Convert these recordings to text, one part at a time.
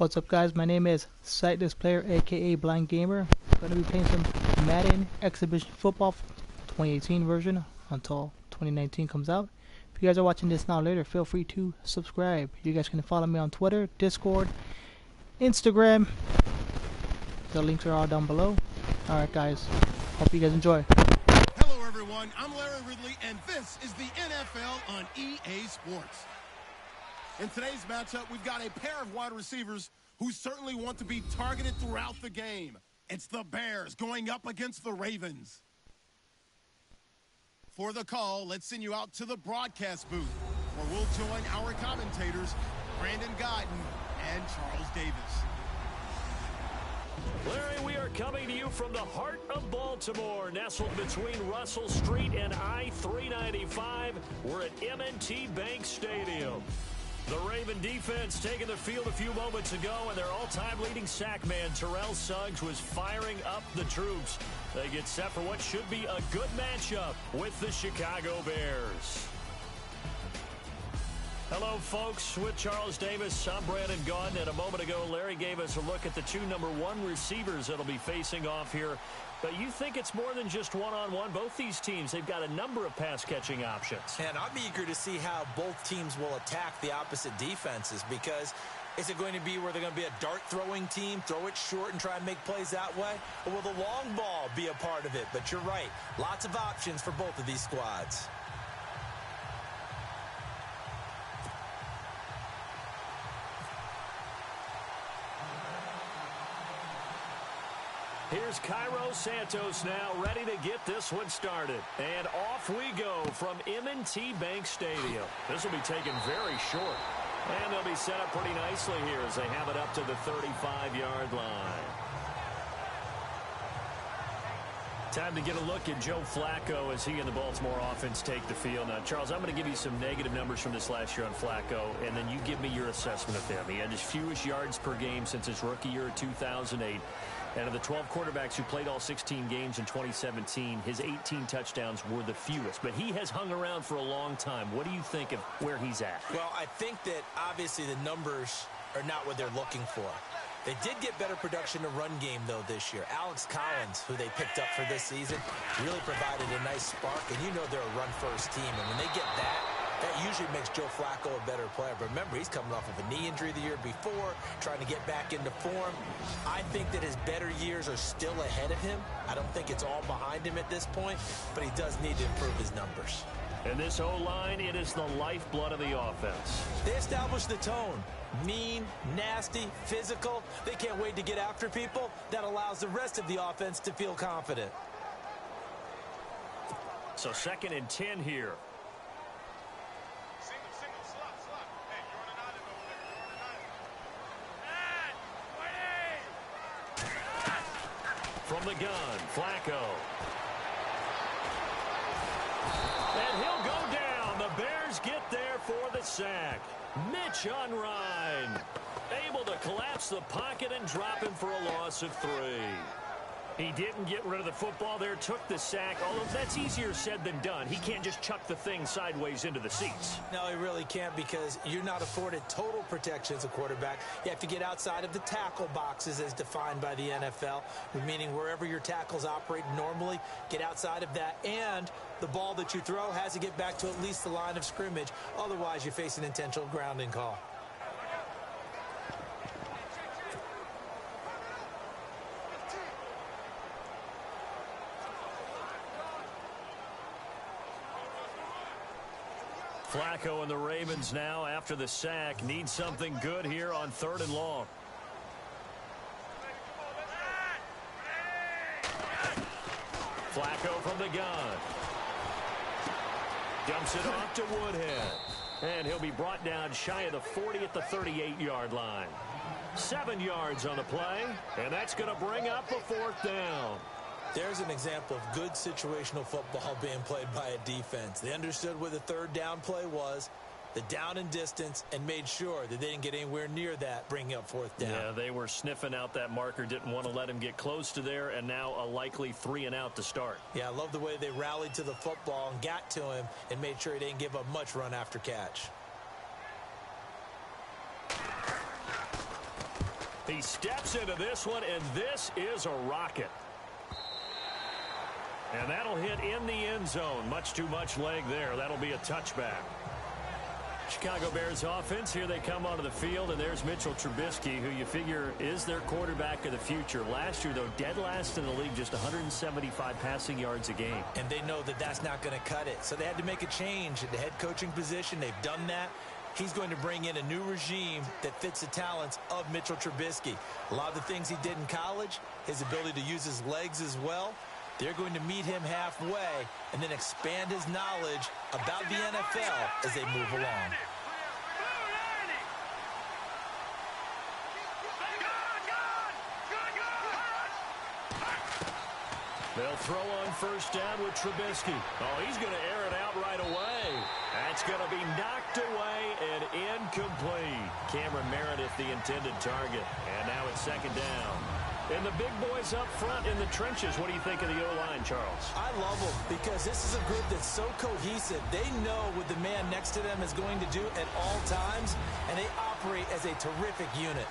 What's up, guys? My name is Sightless Player, aka Blind Gamer. I'm going to be playing some Madden Exhibition Football 2018 version until 2019 comes out. If you guys are watching this now or later, feel free to subscribe. You guys can follow me on Twitter, Discord, Instagram. The links are all down below. Alright, guys. Hope you guys enjoy. Hello, everyone. I'm Larry Ridley, and this is the NFL on EA Sports. In today's matchup, we've got a pair of wide receivers who certainly want to be targeted throughout the game. It's the Bears going up against the Ravens. For the call, let's send you out to the broadcast booth, where we'll join our commentators, Brandon Guyton and Charles Davis. Larry, we are coming to you from the heart of Baltimore, nestled between Russell Street and I-395. We're at M&T Bank Stadium. The Raven defense taking the field a few moments ago, and their all-time leading sack man, Terrell Suggs, was firing up the troops. They get set for what should be a good matchup with the Chicago Bears. Hello, folks. With Charles Davis, I'm Brandon Guyton, and a moment ago, Larry gave us a look at the two #1 receivers that'll be facing off here. But you think it's more than just one-on-one? Both these teams, they've got a number of pass-catching options. And I'm eager to see how both teams will attack the opposite defenses, because is it going to be where they're going to be a dart-throwing team, throw it short and try and make plays that way? Or will the long ball be a part of it? But you're right, lots of options for both of these squads. Here's Cairo Santos now, ready to get this one started. And off we go from M&T Bank Stadium. This will be taken very short. And they'll be set up pretty nicely here as they have it up to the 35-yard line. Time to get a look at Joe Flacco as he and the Baltimore offense take the field. Now, Charles, I'm going to give you some negative numbers from this last year on Flacco, and then you give me your assessment of him. He had his fewest yards per game since his rookie year of 2008. And of the 12 quarterbacks who played all 16 games in 2017, his 18 touchdowns were the fewest. But he has hung around for a long time. What do you think of where he's at? Well, I think that obviously the numbers are not what they're looking for. They did get better production in the run game, though, this year. Alex Collins, who they picked up for this season, really provided a nice spark. And you know they're a run-first team. And when they get that usually makes Joe Flacco a better player. But remember, he's coming off of a knee injury the year before, trying to get back into form. I think that his better years are still ahead of him. I don't think it's all behind him at this point, but he does need to improve his numbers. And this O-line, it is the lifeblood of the offense. They established the tone. Mean, nasty, physical. They can't wait to get after people. That allows the rest of the offense to feel confident. So 2nd and 10 here. From the gun, Flacco. And he'll go down. The Bears get there for the sack. Mitch Unrein able to collapse the pocket and drop him for a loss of 3. He didn't get rid of the football there, took the sack, although that's easier said than done. He can't just chuck the thing sideways into the seats. No, he really can't, because you're not afforded total protection as a quarterback. You have to get outside of the tackle boxes as defined by the NFL, meaning wherever your tackles operate normally, get outside of that, and the ball that you throw has to get back to at least the line of scrimmage. Otherwise, you're facing an intentional grounding call. Flacco and the Ravens now, after the sack, need something good here on 3rd and long. Flacco from the gun. Dumps it off to Woodhead. And he'll be brought down shy of the 40 at the 38-yard line. 7 yards on the play, and that's going to bring up a 4th down. There's an example of good situational football being played by a defense. They understood where the 3rd down play was, the down and distance, and made sure that they didn't get anywhere near that, bringing up 4th down. Yeah, they were sniffing out that marker, didn't want to let him get close to there, and now a likely 3 and out to start. Yeah, I love the way they rallied to the football and got to him and made sure he didn't give up much run after catch. He steps into this one, and this is a rocket. And that'll hit in the end zone. Much too much leg there. That'll be a touchback. Chicago Bears offense, here they come onto the field, and there's Mitchell Trubisky, who you figure is their quarterback of the future. Last year, though, dead last in the league, just 175 passing yards a game. And they know that that's not going to cut it, so they had to make a change at the head coaching position. They've done that. He's going to bring in a new regime that fits the talents of Mitchell Trubisky. A lot of the things he did in college, his ability to use his legs as well, they're going to meet him halfway and then expand his knowledge about the NFL as they move along. They'll throw on first down with Trubisky. Oh, he's going to air it out right away. That's going to be knocked away and incomplete. Cameron Meredith, the intended target. And now it's second down. And the big boys up front in the trenches. What do you think of the O-line, Charles? I love them because this is a group that's so cohesive. They know what the man next to them is going to do at all times, and they operate as a terrific unit.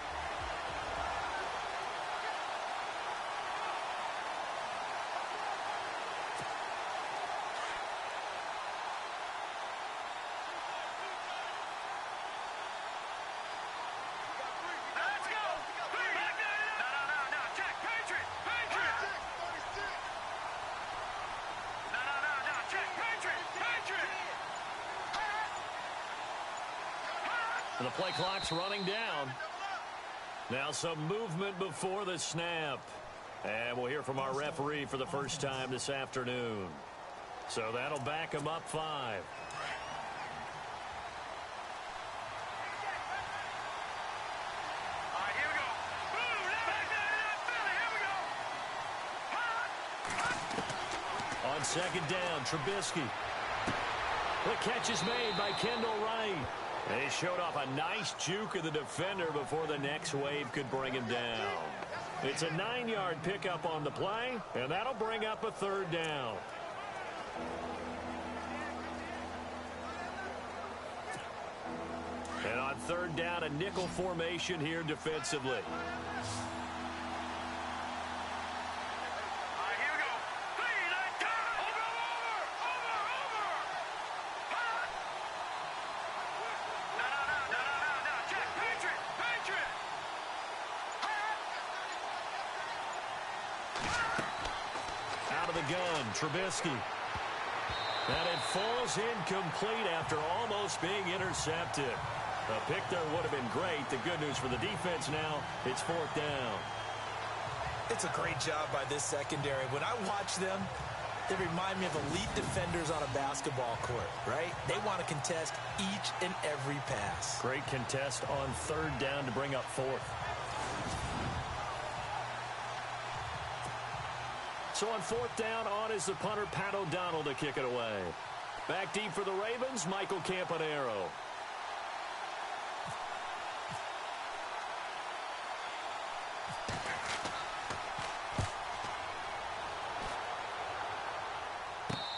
The play clock's running down. Now some movement before the snap. And we'll hear from our referee for the first time this afternoon. So that'll back him up 5. All right, here we go. Here we go. On second down, Trubisky. The catch is made by Kendall Wright. They showed off a nice juke of the defender before the next wave could bring him down. It's a 9-yard pickup on the play, and that'll bring up a third down. And on third down, a nickel formation here defensively. Gun, Trubisky. And it falls incomplete after almost being intercepted. A pick there would have been great. The good news for the defense now, it's fourth down. It's a great job by this secondary. When I watch them, they remind me of elite defenders on a basketball court, right? They want to contest each and every pass. Great contest on third down to bring up fourth. So on fourth down, on is the punter, Pat O'Donnell, to kick it away. Back deep for the Ravens, Michael Campanaro.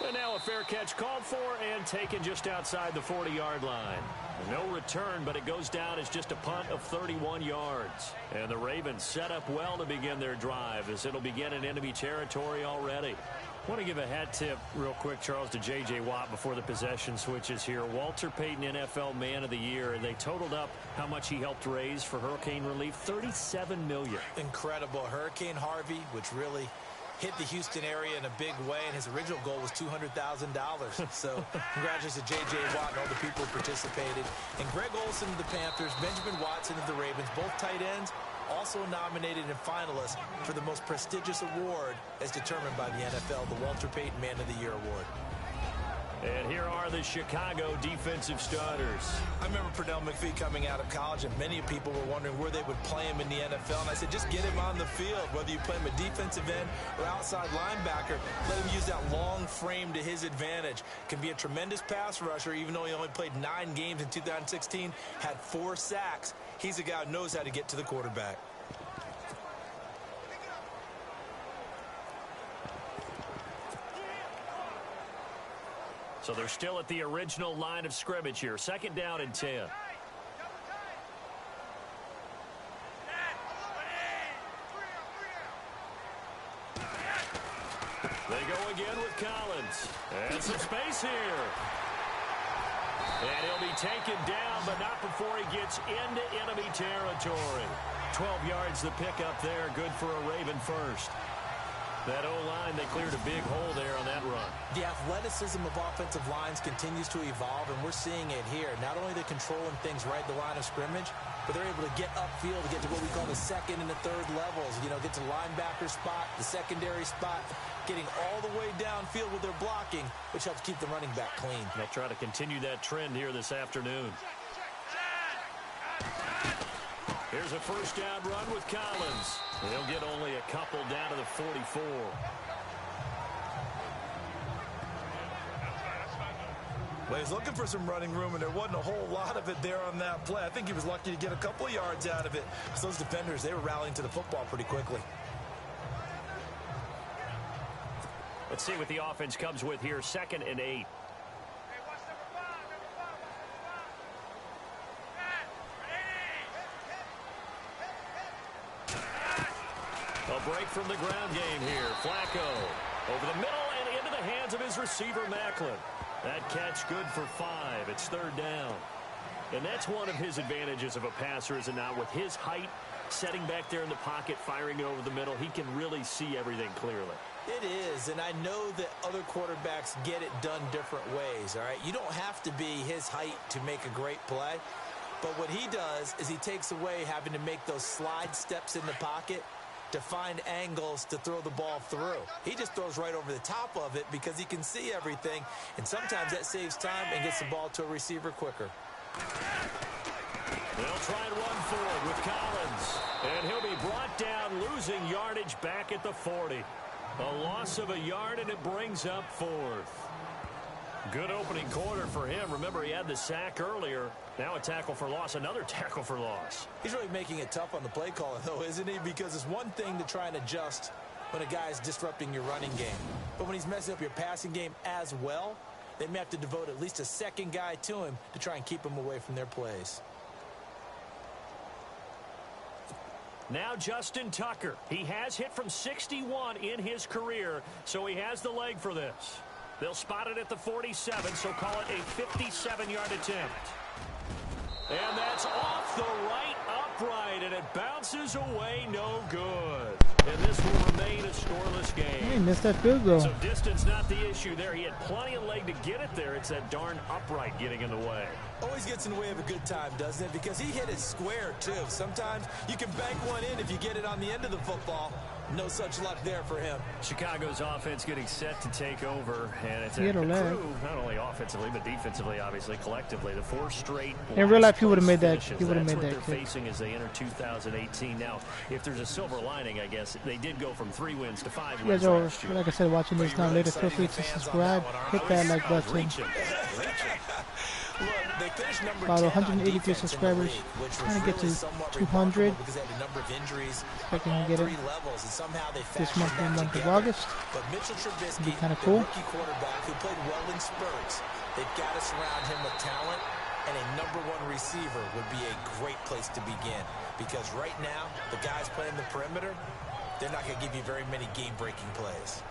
And now a fair catch called for and taken just outside the 40-yard line. No return, but it goes down as just a punt of 31 yards. And the Ravens set up well to begin their drive as it'll begin in enemy territory already. I want to give a hat tip real quick, Charles, to J.J. Watt before the possession switches here. Walter Payton, NFL Man of the Year, and they totaled up how much he helped raise for hurricane relief, $37 million. Incredible. Hurricane Harvey, which really hit the Houston area in a big way, and his original goal was $200,000. So congratulations to J.J. Watt and all the people who participated. And Greg Olsen of the Panthers, Benjamin Watson of the Ravens, both tight ends, also nominated and finalists for the most prestigious award as determined by the NFL, the Walter Payton Man of the Year Award. And here are the Chicago defensive starters. I remember Pernell McPhee coming out of college, and many people were wondering where they would play him in the NFL. And I said, just get him on the field, whether you play him a defensive end or outside linebacker. Let him use that long frame to his advantage. Can be a tremendous pass rusher, even though he only played 9 games in 2016, had 4 sacks. He's a guy who knows how to get to the quarterback. So they're still at the original line of scrimmage here. Second down and 10. They go again with Collins. And some space here. And he'll be taken down, but not before he gets into enemy territory. 12 yards the pickup there. Good for a Raven first. That O-line, they cleared a big hole there on that run. The athleticism of offensive lines continues to evolve, and we're seeing it here. Not only they're controlling things right at the line of scrimmage, but they're able to get upfield to get to what we call the second and the third levels. You know, get to linebacker spot, the secondary spot, getting all the way downfield with their blocking, which helps keep the running back clean. They'll try to continue that trend here this afternoon. Here's a first down run with Collins. They'll get only a couple down to the 44. Well, he's looking for some running room, and there wasn't a whole lot of it there on that play. I think he was lucky to get a couple of yards out of it. So those defenders, they were rallying to the football pretty quickly. Let's see what the offense comes with here. 2nd and 8. A break from the ground game here. Flacco over the middle and into the hands of his receiver, Macklin. That catch good for 5. It's 3rd down. And that's one of his advantages of a passer, is it not? With his height, setting back there in the pocket, firing over the middle, he can really see everything clearly. It is, and I know that other quarterbacks get it done different ways, all right? You don't have to be his height to make a great play, but what he does is he takes away having to make those slide steps in the pocket to find angles to throw the ball through. He just throws right over the top of it because he can see everything, and sometimes that saves time and gets the ball to a receiver quicker. They'll try and run forward with Collins, and he'll be brought down, losing yardage back at the 40. A loss of a yard, and it brings up 4th. Good opening quarter for him. Remember, he had the sack earlier. Now a tackle for loss, another tackle for loss. He's really making it tough on the play caller, though, isn't he? Because it's one thing to try and adjust when a guy is disrupting your running game. But when he's messing up your passing game as well, they may have to devote at least a second guy to him to try and keep him away from their plays. Now Justin Tucker. He has hit from 61 in his career, so he has the leg for this. They'll spot it at the 47, so call it a 57-yard attempt. And that's off the right upright, and it bounces away no good. And this will remain a scoreless game. He missed that field goal. So distance not the issue there. He had plenty of leg to get it there. It's that darn upright getting in the way. Always gets in the way of a good time, doesn't it? Because he hit it square, too. Sometimes you can bank one in if you get it on the end of the football. No such luck there for him. Chicago's offense getting set to take over, and it's a He had a leg. crew, not only offensively but defensively, obviously, collectively. The 4 straight. In real life, he would have made that. Finishes. He would have That's made that what they're kick. facing as they enter 2018. Now, if there's a silver lining, I guess they did go from 3 wins to 5 You wins guys are, last year. like I said, watching this now later. Feel free to subscribe, hit that like button. Reaching. Look, they finished number About 10 on 183 defense in the subscribers. league, which was Trying to get really to somewhat 200. remarkable because they had a number of injuries If I on can all get it 3 levels, and somehow they this fashioned month, that the month of together. August. But Mitchell Trubisky, It'd be kinda the cool. rookie quarterback who played well in spurts, they've got to surround him with talent, and a number 1 receiver would be a great place to begin. Because right now, the guys playing the perimeter, they're not going to give you very many game-breaking plays.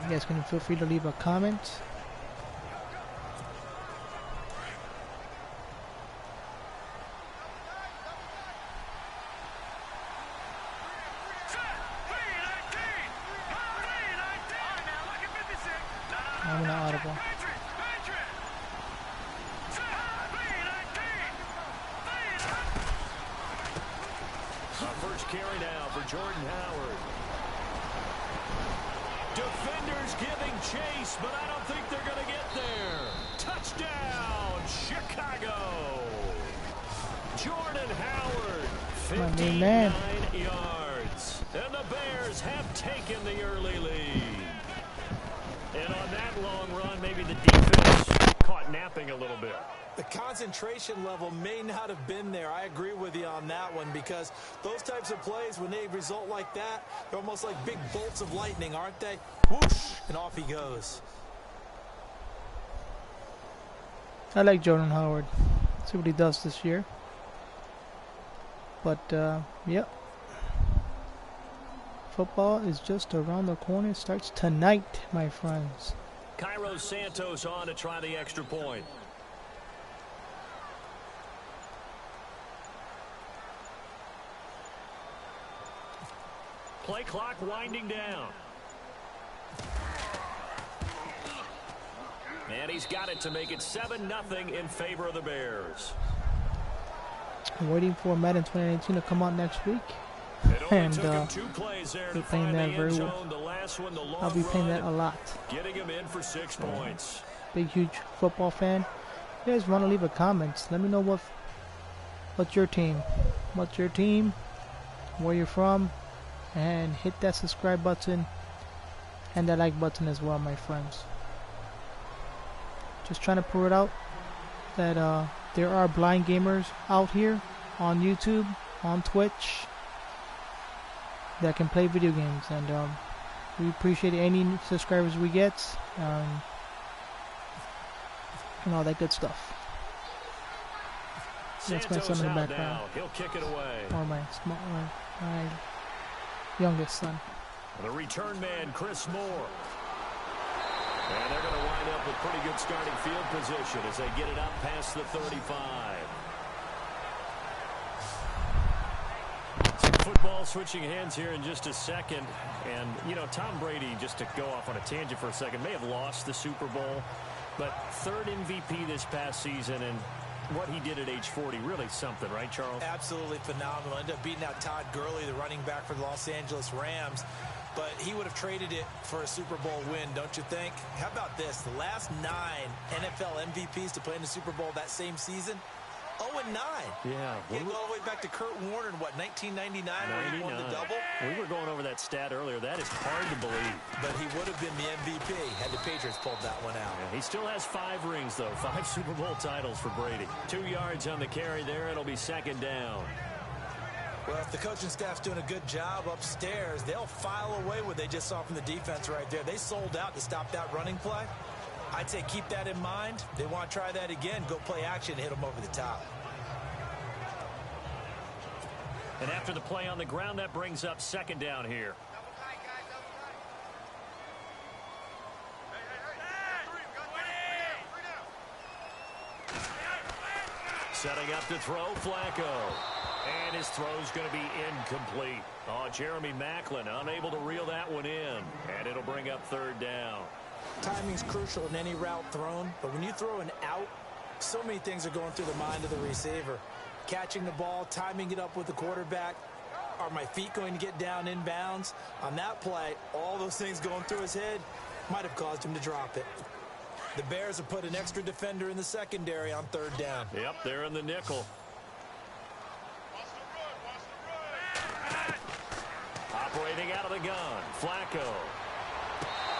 You guys can feel free to leave a comment. I'm an audible. First carry now for Jordan Howard. Defenders giving chase, but I don't think they're going to get there. Touchdown, Chicago. Jordan Howard, My main man. 59 yards. And the Bears have taken the early lead. And on that long run, maybe the defense caught napping a little bit. The concentration level may not have been there. I agree with you on that one, because those types of plays, when they result like that, they're almost like big bolts of lightning, aren't they? Whoosh, and off he goes. I like Jordan Howard. See what he does this year. But, yep. Football is just around the corner. It starts tonight, my friends. Cairo Santos on to try the extra point. Play clock winding down. And he's got it to make it 7-0 in favor of the Bears. I'm waiting for Madden 2019 to come out next week. And we're playing that very well. I'll be playing that a lot. Getting him in for 6 points. Big, huge football fan. You guys want to leave a comment? Let me know what's your team. What's your team? Where you're from? And hit that subscribe button and that like button as well, my friends. Just trying to prove it out that there are blind gamers out here on YouTube, on Twitch, that can play video games, and we appreciate any subscribers we get, and all that good stuff. That's my son in the background. He'll kick it away. Or my youngest son. The return man, Chris Moore. And they're going to wind up with pretty good starting field position as they get it up past the 35. Football switching hands here in just a second. And, you know, Tom Brady, just to go off on a tangent for a second, may have lost the Super Bowl, but third MVP this past season, and what he did at age 40, really something, right, Charles? Absolutely phenomenal. Ended up beating out Todd Gurley, the running back for the Los Angeles Rams. But he would have traded it for a Super Bowl win, don't you think? How about this? The last 9 NFL MVPs to play in the Super Bowl that same season, 0-9. Yeah. You go all the way back to Kurt Warner in, what, 1999 where he won the double? We were going over that stat earlier. That is hard to believe. But he would have been the MVP had the Patriots pulled that one out. Yeah, he still has 5 rings, though. 5 Super Bowl titles for Brady. 2 yards on the carry there. It'll be second down. Well, if the coaching staff's doing a good job upstairs, they'll file away what they just saw from the defense right there. They sold out to stop that running play. I'd say keep that in mind. They want to try that again. Go play action and hit them over the top. And after the play on the ground, that brings up second down here. Setting up to throw, Flacco. And his throw's going to be incomplete. Oh, Jeremy Maclin unable to reel that one in. And it'll bring up third down. Timing's crucial in any route thrown, but when you throw an out, so many things are going through the mind of the receiver. Catching the ball, timing it up with the quarterback. Are my feet going to get down in bounds? On that play, all those things going through his head might have caused him to drop it. The Bears have put an extra defender in the secondary on third down. Yep, they're in the nickel. Operating out of the gun, Flacco.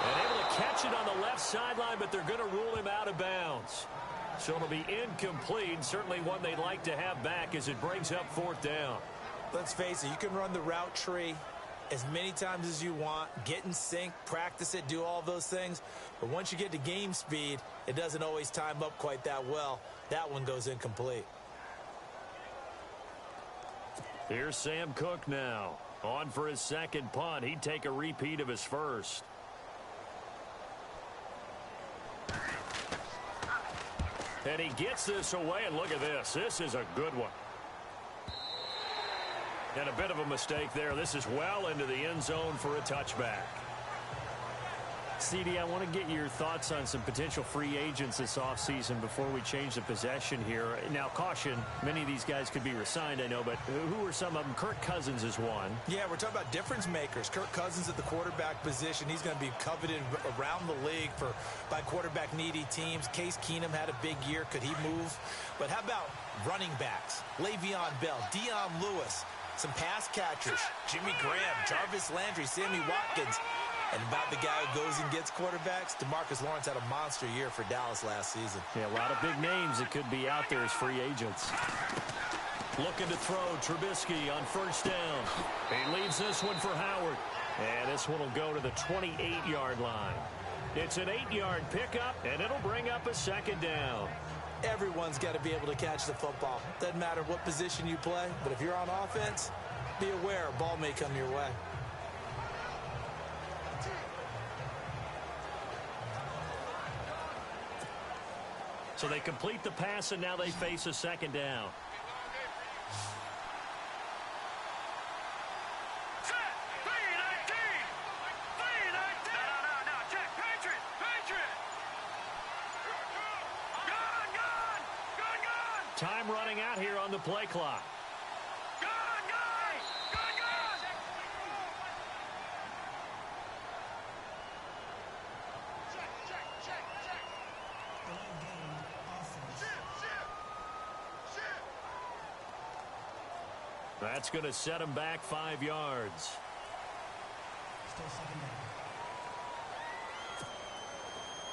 And able to catch it on the left sideline, but they're going to rule him out of bounds. So it'll be incomplete, certainly one they'd like to have back as it brings up fourth down. Let's face it, you can run the route tree as many times as you want, get in sync, practice it, do all those things. But once you get to game speed, it doesn't always time up quite that well. That one goes incomplete. Here's Sam Cook now. On for his second punt. He'd take a repeat of his first. And he gets this away, and look at this. This is a good one. And a bit of a mistake there. This is well into the end zone for a touchback. CD, I want to get your thoughts on some potential free agents this offseason before we change the possession here. Now, caution, many of these guys could be re-signed, I know, but who are some of them? Kirk Cousins is one. Yeah, we're talking about difference makers. Kirk Cousins at the quarterback position. He's going to be coveted around the league by quarterback-needy teams. Case Keenum had a big year. Could he move? But how about running backs? Le'Veon Bell, Dion Lewis, some pass catchers, Jimmy Graham, Jarvis Landry, Sammy Watkins. And about the guy who goes and gets quarterbacks, DeMarcus Lawrence had a monster year for Dallas last season. Yeah, a lot of big names that could be out there as free agents. Looking to throw, Trubisky on first down. He leaves this one for Howard. And this one will go to the 28-yard line. It's an 8-yard pickup, and it'll bring up a second down. Everyone's got to be able to catch the football. Doesn't matter what position you play, but if you're on offense, be aware a ball may come your way. So they complete the pass, and now they face a second down. Time running out here on the play clock. That's going to set him back 5 yards.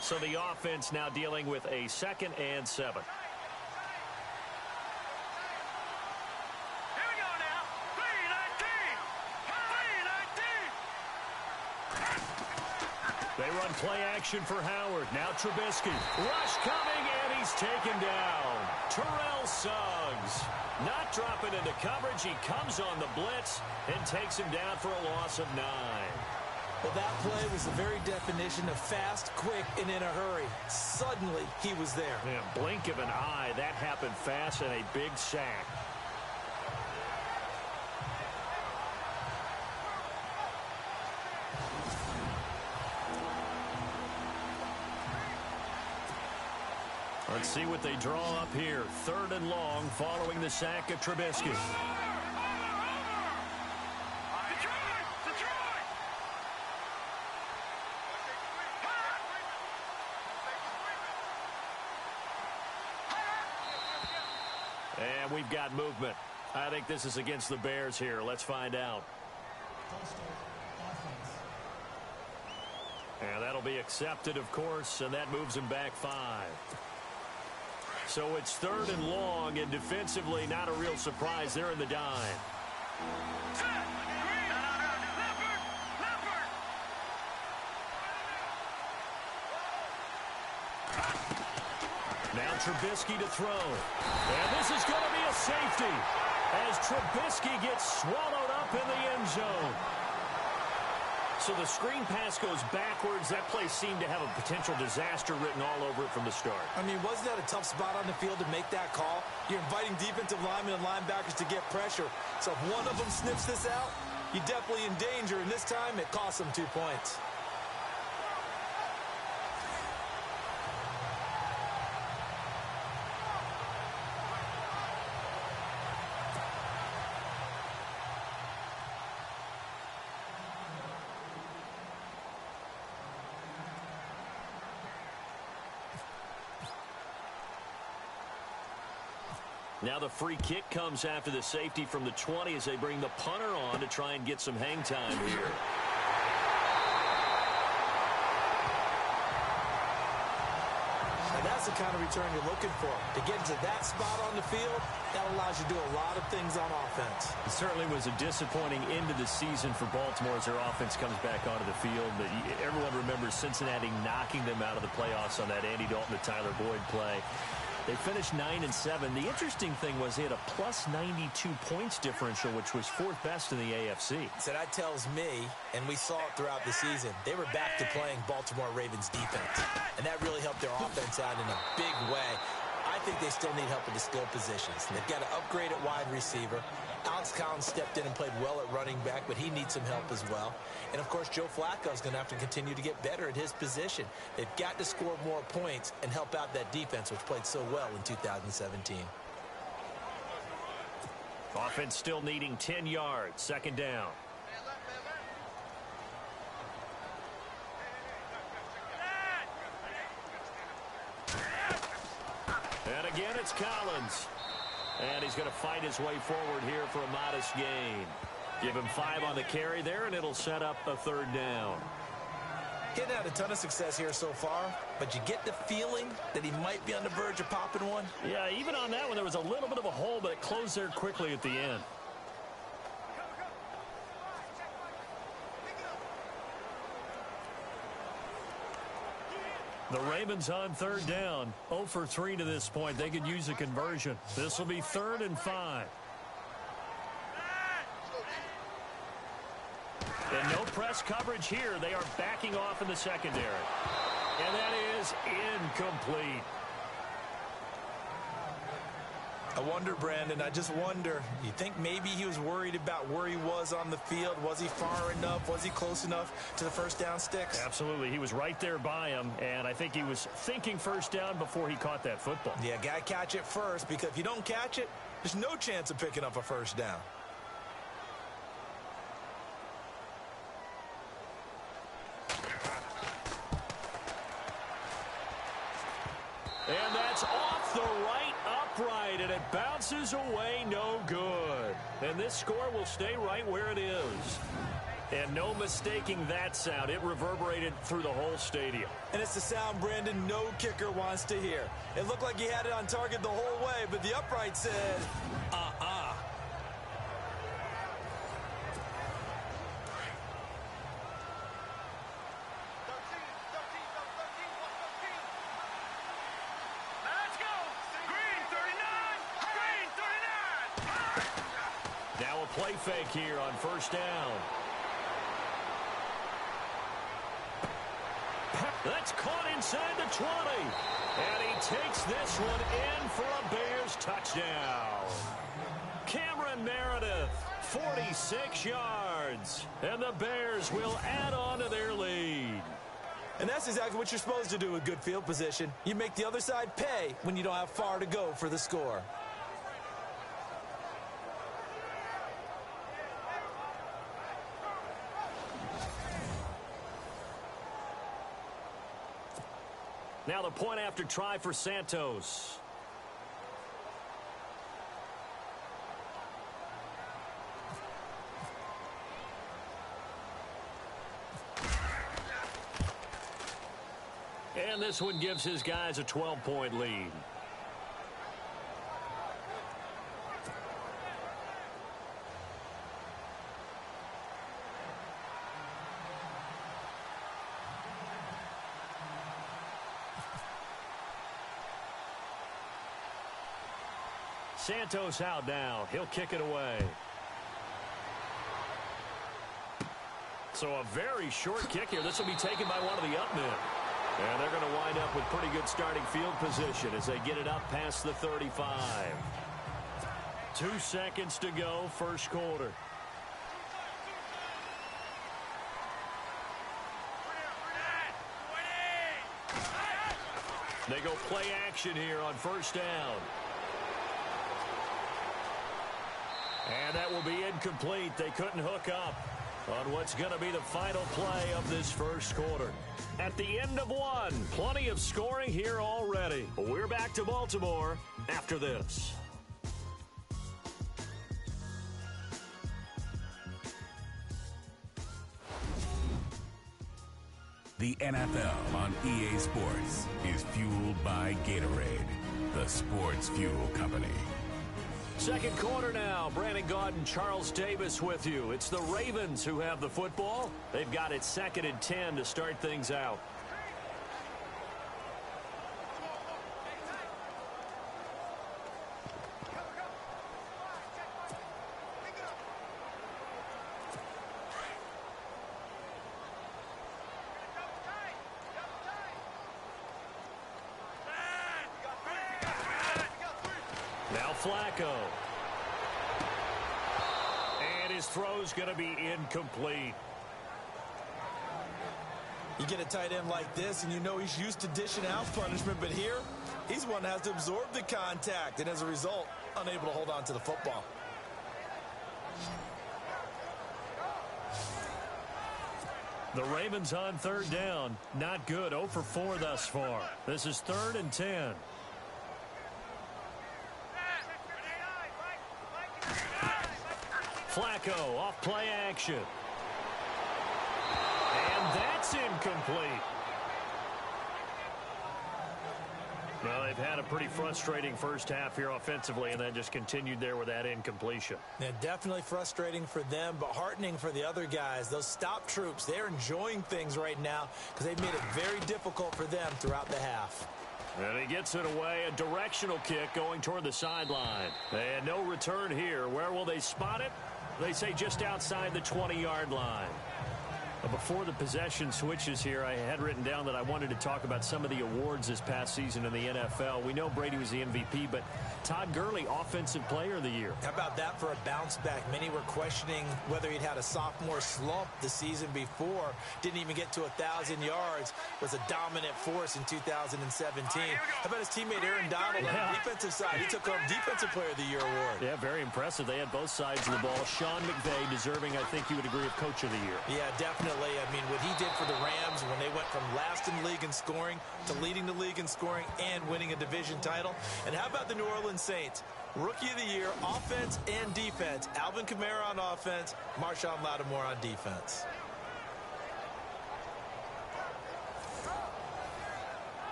So the offense now dealing with a 2nd and 7. They run play action for Howard. Now Trubisky. Rush coming, and he's taken down. Terrell Suggs not dropping into coverage. He comes on the blitz and takes him down for a loss of 9. Well, that play was the very definition of fast, quick, and in a hurry. Suddenly, he was there. Yeah, blink of an eye. That happened fast, and a big sack. Let's see what they draw up here. 3rd and long following the sack of Trubisky. And we've got movement. I think this is against the Bears here. Let's find out. And that'll be accepted, of course, and that moves him back 5. So it's 3rd and long, and defensively not a real surprise. They're in the dime. Now Trubisky to throw. And this is going to be a safety as Trubisky gets swallowed up in the end zone. So the screen pass goes backwards. That play seemed to have a potential disaster written all over it from the start. I mean, wasn't that a tough spot on the field to make that call? You're inviting defensive linemen and linebackers to get pressure. So if one of them sniffs this out, you're definitely in danger. And this time, it costs them 2 points. Now the free kick comes after the safety from the 20 as they bring the punter on to try and get some hang time here. And that's the kind of return you're looking for. To get into that spot on the field, that allows you to do a lot of things on offense. It certainly was a disappointing end of the season for Baltimore as their offense comes back onto the field. But everyone remembers Cincinnati knocking them out of the playoffs on that Andy Dalton to Tyler Boyd play. They finished 9-7. The interesting thing was they had a plus 92 points differential, which was 4th best in the AFC. So that tells me, and we saw it throughout the season, they were back to playing Baltimore Ravens defense. And that really helped their offense out in a big way. I think they still need help in the skill positions. They've got to upgrade at wide receiver. Alex Collins stepped in and played well at running back, but he needs some help as well. And, of course, Joe Flacco is going to have to continue to get better at his position. They've got to score more points and help out that defense, which played so well in 2017. Offense still needing 10 yards. 2nd down. And again, it's Collins. And he's going to fight his way forward here for a modest gain. Give him 5 on the carry there, and it'll set up a 3rd down. He hadn't had a ton of success here so far, but you get the feeling that he might be on the verge of popping one. Yeah, even on that one, there was a little bit of a hole, but it closed there quickly at the end. The Ravens on 3rd down. 0 for 3 to this point. They could use a conversion. This will be 3rd and 5. And no press coverage here. They are backing off in the secondary. And that is incomplete. I wonder, Brandon, I just wonder, you think maybe he was worried about where he was on the field? Was he far enough? Was he close enough to the first down sticks? Absolutely. He was right there by him, and I think he was thinking first down before he caught that football. Yeah, got to catch it first, because if you don't catch it, there's no chance of picking up a first down. And that's off the right upright, and it bounces away, no good. And this score will stay right where it is. And no mistaking that sound. It reverberated through the whole stadium. And it's the sound, Brandon, no kicker wants to hear. It looked like he had it on target the whole way, but the upright said, Now a play fake here on first down. That's caught inside the 20. And he takes this one in for a Bears touchdown. Cameron Meredith, 46 yards. And the Bears will add on to their lead. and that's exactly what you're supposed to do with good field position. You make the other side pay when you don't have far to go for the score. Now the point after try for Santos. And this one gives his guys a 12-point lead. Santos out now. He'll kick it away. So a very short kick here. This will be taken by one of the up men. And they're going to wind up with pretty good starting field position as they get it up past the 35. 2 seconds to go, first quarter. They go play action here on first down. And that will be incomplete. They couldn't hook up on what's going to be the final play of this first quarter. At the end of one, plenty of scoring here already. We're back to Baltimore after this. The NFL on EA Sports is fueled by Gatorade, the sports fuel company. Second quarter now. Brandon Gaudin, Charles Davis with you. It's the Ravens who have the football. They've got it 2nd and 10 to start things out. Now Flacco. And his throw's going to be incomplete. You get a tight end like this, and you know he's used to dishing out punishment, but here, he's one that has to absorb the contact, and as a result, unable to hold on to the football. The Ravens on third down. Not good. 0 for 4 thus far. This is 3rd and 10. Flacco off play action. And that's incomplete. Well, they've had a pretty frustrating first half here offensively, and then just continued there with that incompletion. Yeah, definitely frustrating for them, but heartening for the other guys. Those stop troops, they're enjoying things right now because they've made it very difficult for them throughout the half. And he gets it away, a directional kick going toward the sideline. And no return here. Where will they spot it? They say just outside the 20-yard line. But before the possession switches here, I had written down that I wanted to talk about some of the awards this past season in the NFL. We know Brady was the MVP, but Todd Gurley, Offensive Player of the Year. How about that for a bounce back? Many were questioning whether he'd had a sophomore slump the season before. Didn't even get to 1,000 yards. Was a dominant force in 2017. How about his teammate Aaron Donald on the defensive side? He took home Defensive Player of the Year award. Yeah, very impressive. They had both sides of the ball. Sean McVay deserving, I think you would agree, of Coach of the Year. Yeah, definitely. I mean, what he did for the Rams when they went from last in the league in scoring to leading the league in scoring and winning a division title. And how about the New Orleans Saints? Rookie of the Year, offense and defense. Alvin Kamara on offense, Marshawn Lattimore on defense.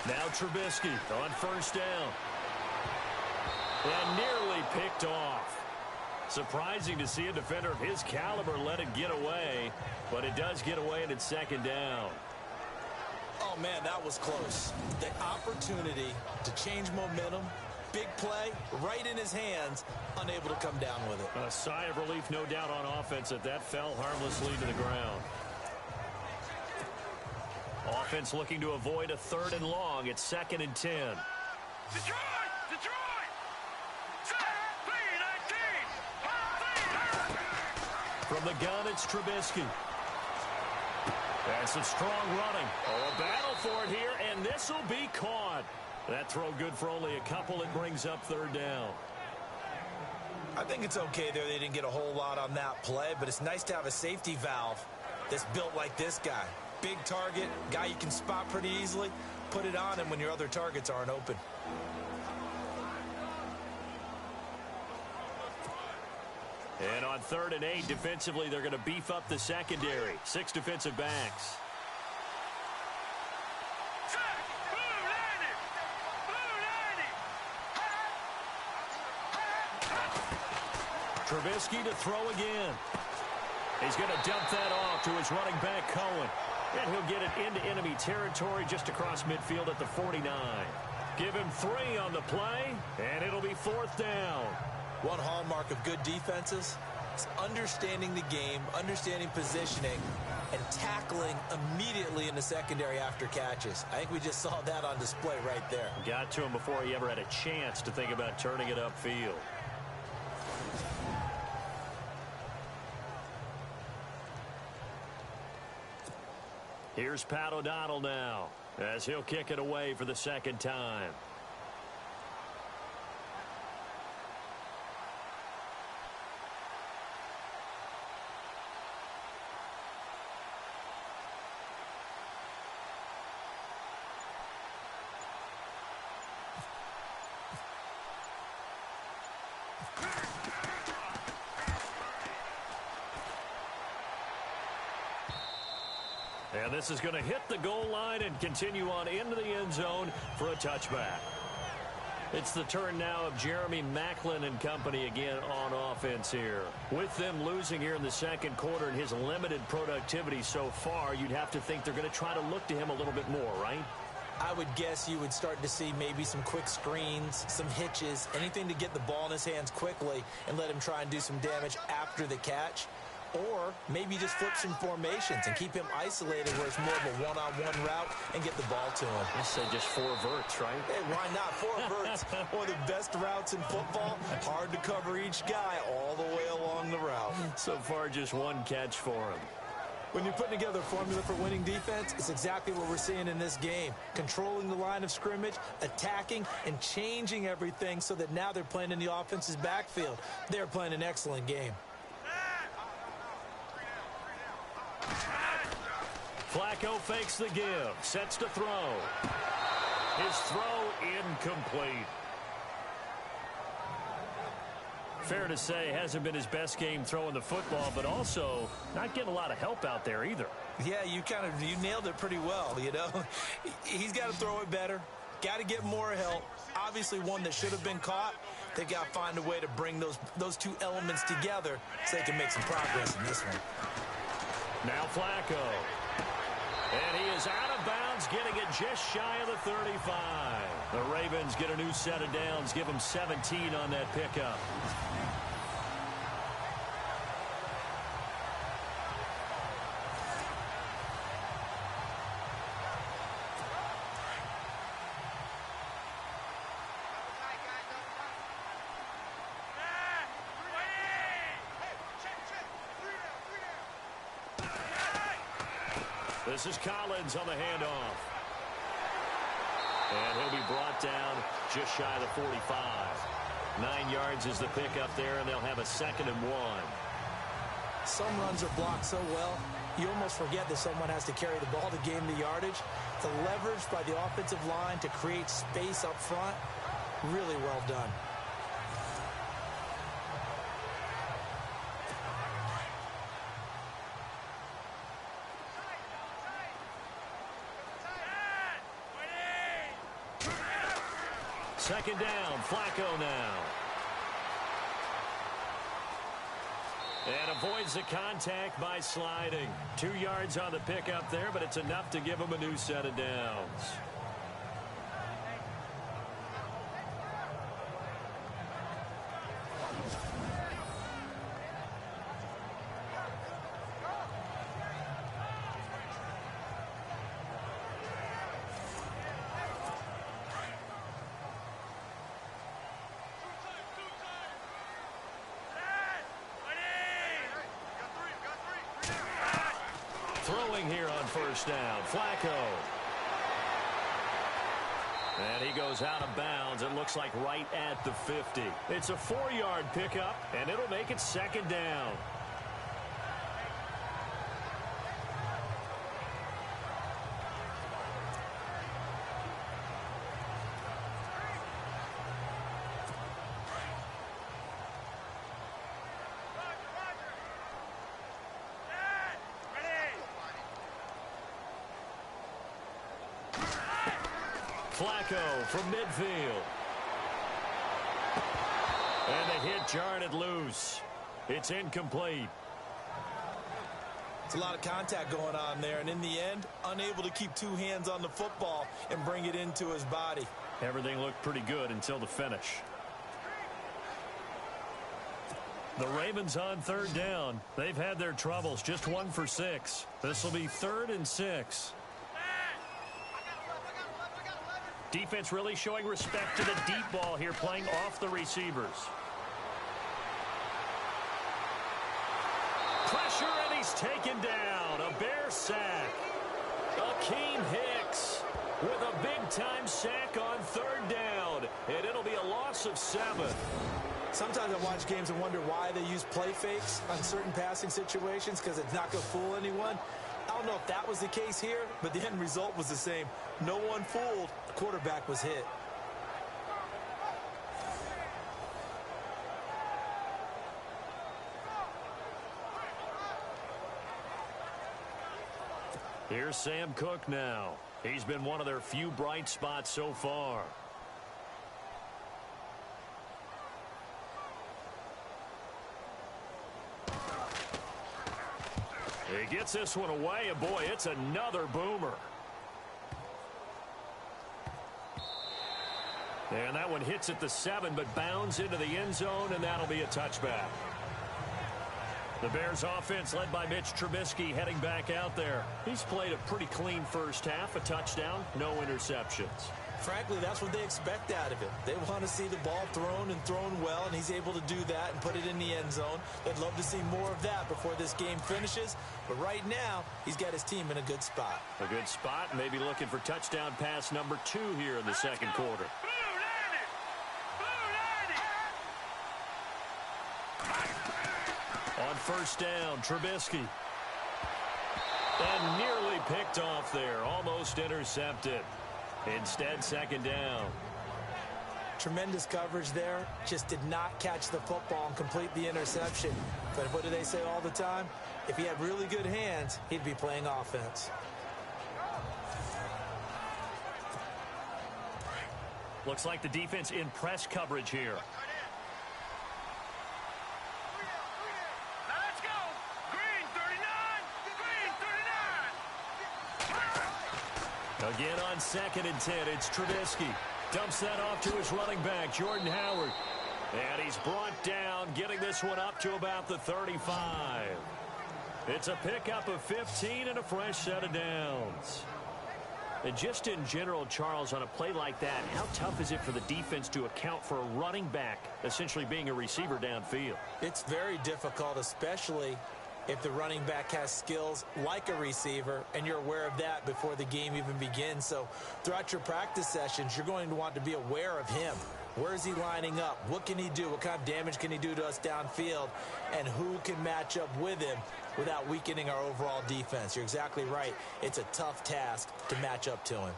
Now Trubisky on first down. And nearly picked off. Surprising to see a defender of his caliber let it get away, but it does get away and it's second down. Oh, man, that was close. The opportunity to change momentum, big play, right in his hands, unable to come down with it. A sigh of relief, no doubt, on offense that fell harmlessly to the ground. Offense looking to avoid a 3rd and long. It's 2nd and 10. Detroit! From the gun, it's Trubisky. That's some strong running. Oh, a battle for it here, and this will be caught. That throw good for only a couple. It brings up 3rd down. I think it's okay there. They didn't get a whole lot on that play, but it's nice to have a safety valve that's built like this guy. Big target, guy you can spot pretty easily. Put it on him when your other targets aren't open. And on 3rd and 8, defensively, they're going to beef up the secondary. 6 defensive backs. Trubisky to throw again. He's going to dump that off to his running back, Cohen. And he'll get it into enemy territory just across midfield at the 49. Give him 3 on the play, and it'll be 4th down. One hallmark of good defenses is understanding the game, understanding positioning, and tackling immediately in the secondary after catches. I think we just saw that on display right there. Got to him before he ever had a chance to think about turning it upfield. Here's Pat O'Donnell now, as he'll kick it away for the 2nd time. And this is going to hit the goal line and continue on into the end zone for a touchback. It's the turn now of Jeremy Maclin and company again on offense here. With them losing here in the 2nd quarter and his limited productivity so far, you'd have to think they're going to try to look to him a little bit more, right? I would guess you would start to see maybe some quick screens, some hitches, anything to get the ball in his hands quickly and let him try and do some damage after the catch. Or maybe just flip some formations and keep him isolated where it's more of a one-on-one route and get the ball to him. I said just 4 verts, right? Hey, why not? 4 verts. One of the best routes in football. Hard to cover each guy all the way along the route. So far, just 1 catch for him. When you're putting together a formula for winning defense, it's exactly what we're seeing in this game. Controlling the line of scrimmage, attacking, and changing everything so that now they're playing in the offense's backfield. They're playing an excellent game. Flacco fakes the give, sets to throw. His throw incomplete. Fair to say, hasn't been his best game throwing the football, but also not getting a lot of help out there either. Yeah, you nailed it pretty well, you know. He's got to throw it better, got to get more help. Obviously one that should have been caught, They got to find a way to bring those two elements together so they can make some progress in this one. Now Flacco. And he is out of bounds, getting it just shy of the 35. The Ravens get a new set of downs, give them 17 on that pickup. This is Collins on the handoff. And he'll be brought down just shy of the 45. 9 yards is the pickup there, and they'll have a 2nd and 1. Some runs are blocked so well, you almost forget that someone has to carry the ball to gain the yardage. The leverage by the offensive line to create space up front, really well done. Second down, Flacco now. And avoids the contact by sliding. 2 yards on the pickup there, but it's enough to give him a new set of downs. Throwing here on first down, Flacco. And he goes out of bounds. It looks like right at the 50. It's a 4-yard pickup, and it'll make it 2nd down. Flacco from midfield. And the hit jarred it loose. It's incomplete. It's a lot of contact going on there, and in the end, unable to keep 2 hands on the football and bring it into his body. Everything looked pretty good until the finish. The Ravens on 3rd down. They've had their troubles, just 1 for 6. This will be 3rd and 6. Defense really showing respect to the deep ball here, playing off the receivers. Pressure, and he's taken down. A Bear sack. Akeem Hicks with a big-time sack on 3rd down, and it'll be a loss of 7. Sometimes I watch games and wonder why they use play fakes on certain passing situations, because it's not going to fool anyone. I don't know if that was the case here, but the end result was the same. No one fooled. The quarterback was hit. Here's Sam Cook now. He's been one of their few bright spots so far. He gets this one away, and boy, it's another boomer. And that one hits at the 7, but bounds into the end zone, and that'll be a touchback. The Bears offense led by Mitch Trubisky heading back out there. He's played a pretty clean first half, a touchdown, no interceptions. Frankly, that's what they expect out of him. They want to see the ball thrown and thrown well, and he's able to do that and put it in the end zone. They'd love to see more of that before this game finishes. But right now, he's got his team in a good spot. A good spot, maybe looking for touchdown pass number 2 here in the second quarter. On first down, Trubisky. And nearly picked off there, almost intercepted. Instead, second down. Tremendous coverage there. Just did not catch the football and complete the interception. But what do they say all the time? If he had really good hands, he'd be playing offense. Looks like the defense in press coverage here. Again on 2nd and 10, it's Trubisky. Dumps that off to his running back, Jordan Howard. And he's brought down, getting this one up to about the 35. It's a pickup of 15 and a fresh set of downs. And just in general, Charles, on a play like that, how tough is it for the defense to account for a running back essentially being a receiver downfield? It's very difficult, especially if the running back has skills like a receiver, and you're aware of that before the game even begins. So throughout your practice sessions, you're going to want to be aware of him. Where is he lining up? What can he do? What kind of damage can he do to us downfield? And who can match up with him without weakening our overall defense? You're exactly right. It's a tough task to match up to him.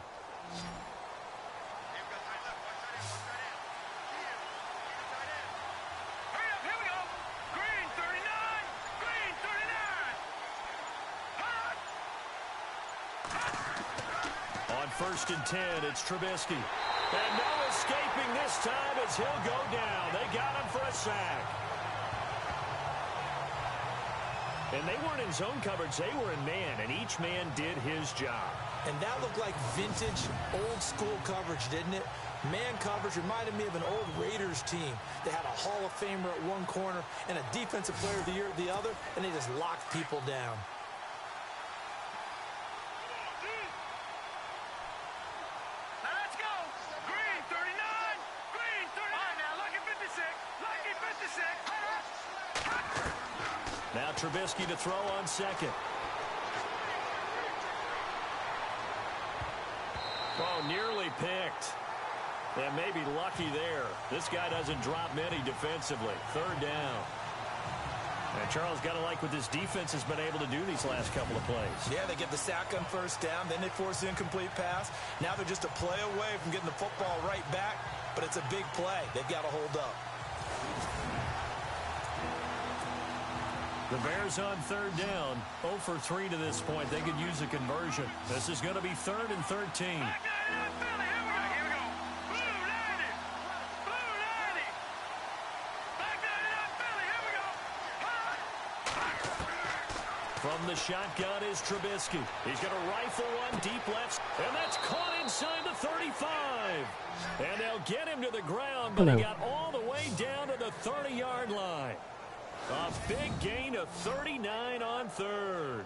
On 1st and 10, it's Trubisky. And no escaping this time as he'll go down. They got him for a sack. And they weren't in zone coverage. They were in man, and each man did his job. And that looked like vintage, old-school coverage, didn't it? Man coverage reminded me of an old Raiders team. They had a Hall of Famer at one corner and a Defensive Player of the Year at the other, and they just locked people down. Now Trubisky to throw on 2nd. Oh, nearly picked. And maybe lucky there. This guy doesn't drop many defensively. 3rd down. And Charles, got to like what this defense has been able to do these last couple of plays. Yeah, they get the sack on 1st down, then they force the incomplete pass. Now they're just a play away from getting the football right back, but it's a big play. They've got to hold up. The Bears on 3rd down, 0 for 3 to this point. They could use a conversion. This is going to be 3rd and 13. From the shotgun is Trubisky. He's going to rifle one deep left, and that's caught inside the 35. And they'll get him to the ground, but he got all the way down to the 30-yard line. A big gain of 39 on 3rd.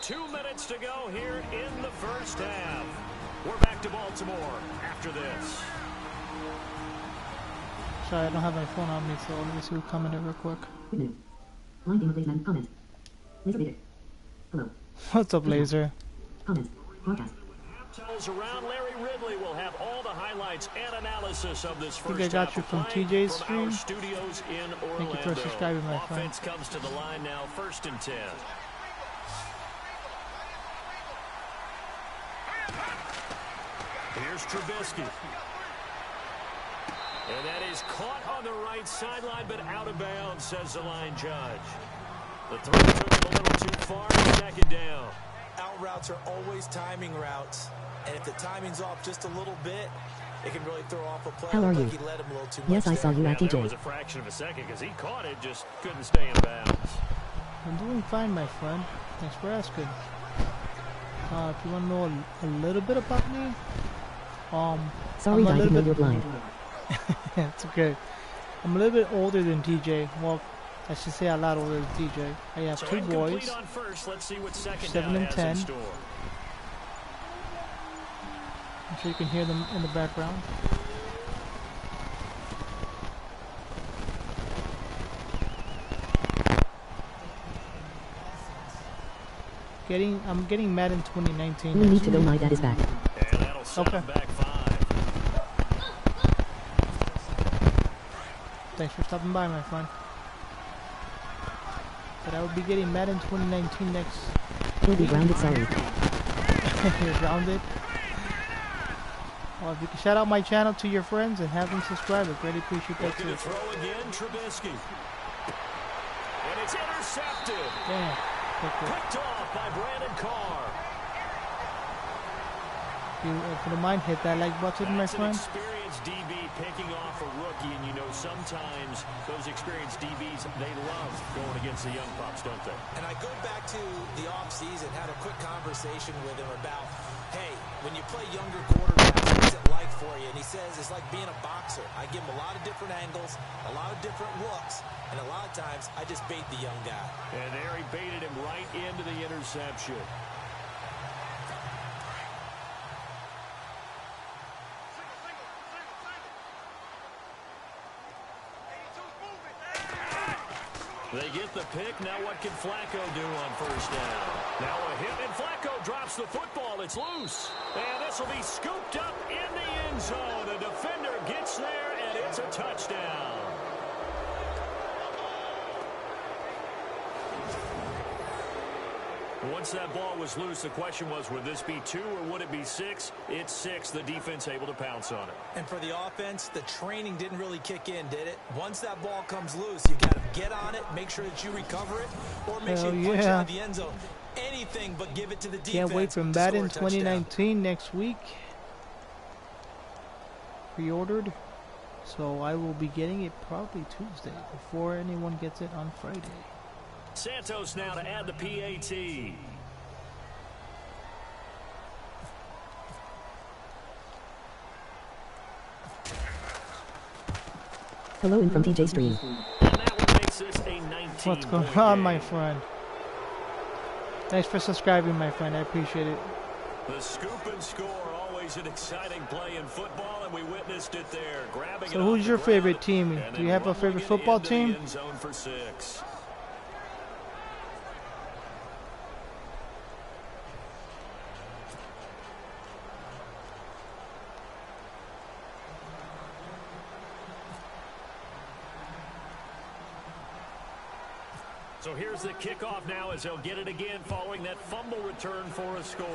Two minutes to go here in the first half. We're back to Baltimore after this. Sorry, I don't have my phone on me, so let me see who commented real quick. Good news. Line Gamer Plays Madden comment. Laser Reader. Hello. What's up, Laser? Comment. Broadcast. Around Larry Ridley will have all the highlights and analysis of this first I think I got you from TJ's from stream. our studios in Orlando. Thank you for subscribing, my friend. Offense comes to the line now, 1st and 10. Here's Trubisky. And that is caught on the right sideline, but out of bounds, says the line judge. The throw took him a little too far, 2nd down. Out routes are always timing routes, and if the timing's off just a little bit, it can really throw off a play. How are you? He led him a little too much. Yes, I saw you at There DJ. was a fraction of a second because he caught it, just couldn't stay in bounds. I'm doing fine, my friend. Thanks for asking. If you want to know a little bit about me, Sorry, I didn't know you're blind. It's okay. I'm a little bit older than TJ. Well, I should say a lot older than TJ. I have 2 boys, On first. Let's see what 2nd 7 down and has 10. in store. I'm sure you can hear them in the background. I'm getting Madden 2019. We need to know my dad is back. And that'll set him back 5. Thanks for stopping by, my friend. But I will be getting Madden 2019 next. He'll be grounded, sorry. You're grounded. Well, if you can shout out my channel to your friends and have them subscribe, I'd really appreciate that too. Throw again, Trubisky. And it's intercepted. Damn. Picked off by Brandon Carr. If you don't mind, hit that like button, my That's an friend. experienced experienced DB picking off a rookie, and you know sometimes those experienced DBs, they love going against the young pups, don't they? And I go back to the offseason, had a quick conversation with him about, hey, when you play younger quarterbacks, what's it like for you? And he says it's like being a boxer. I give him a lot of different angles, a lot of different looks, and a lot of times I just bait the young guy. And there he baited him right into the interception. They get the pick. Now what can Flacco do on first down? Now a hit, and Flacco drops the football. It's loose. And this will be scooped up in the end zone. The defender gets there, and it's a touchdown. Once that ball was loose, the question was, would this be 2 or would it be 6? It's 6. The defense able to pounce on it. And for the offense, the training didn't really kick in, did it? Once that ball comes loose, you got to get on it, make sure that you recover it, or make sure you punch out of the end zone. Anything but give it to the defense. Can't wait for Madden 2019 next week. Pre-ordered. So I will be getting it probably Tuesday before anyone gets it on Friday. Santos now to add the PAT. Hello in from TJ Stream. And that one makes this a 19. What's going on, my friend? Thanks for subscribing, my friend. I appreciate it. The scoop and score, always an exciting play in football, and we witnessed it there. Grabbing So who's your favorite team? Do you have a favorite football team? End zone for 6. So here's the kickoff now as they'll get it again following that fumble return for a score.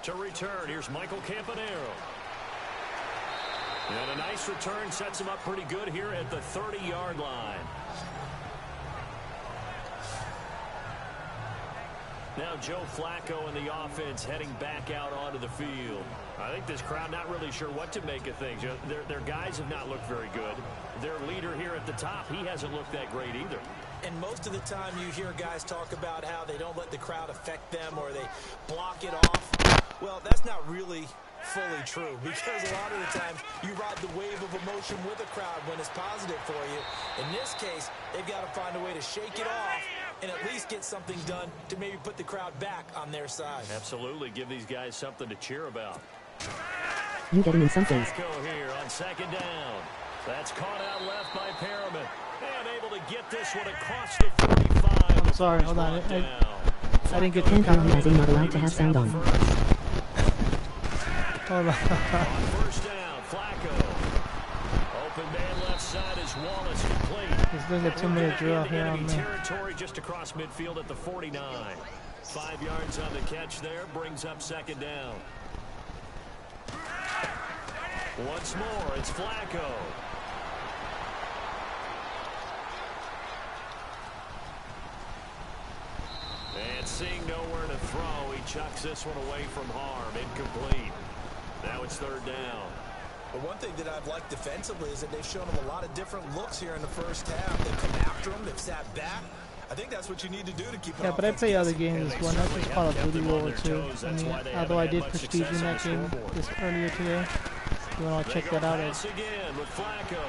To return, here's Michael Campanaro. And a nice return sets him up pretty good here at the 30-yard line. Now Joe Flacco and the offense heading back out onto the field. I think this crowd not really sure what to make of things. Their guys have not looked very good. Their leader here at the top, he hasn't looked that great either. And most of the time you hear guys talk about how they don't let the crowd affect them or they block it off. Well, that's not really fully true, because a lot of the times you ride the wave of emotion with a crowd when it's positive for you. In this case, they've got to find a way to shake it off and at least get something done to maybe put the crowd back on their side. Absolutely. Give these guys something to cheer about. You getting in some things. Here on second down. That's caught out left by Perriman. And able to get this one across the 45. I'm sorry, hold on. I didn't get the Recognizing not allowed to have sound on. Hold on. First down, Flacco. Open man left side is Wallace complete. He's doing a 2-minute drill here on me. Territory just across midfield at the 49. 5 yards on the catch there, brings up second down. Once more, it's Flacco. And seeing nowhere to throw, he chucks this one away from harm. Incomplete. Now it's third down. But one thing that I've liked defensively is that they've shown him a lot of different looks here in the first half. They've come after him. They've sat back. I think that's what you need to do to keep an Yeah, but I play other games as well, not just Call of kept Duty them on World their 2. toes. I That's mean, why they although I haven't did had much Prestige in success on that the game scoreboard. this earlier today. If you want to check that out, Pass again with Flacco.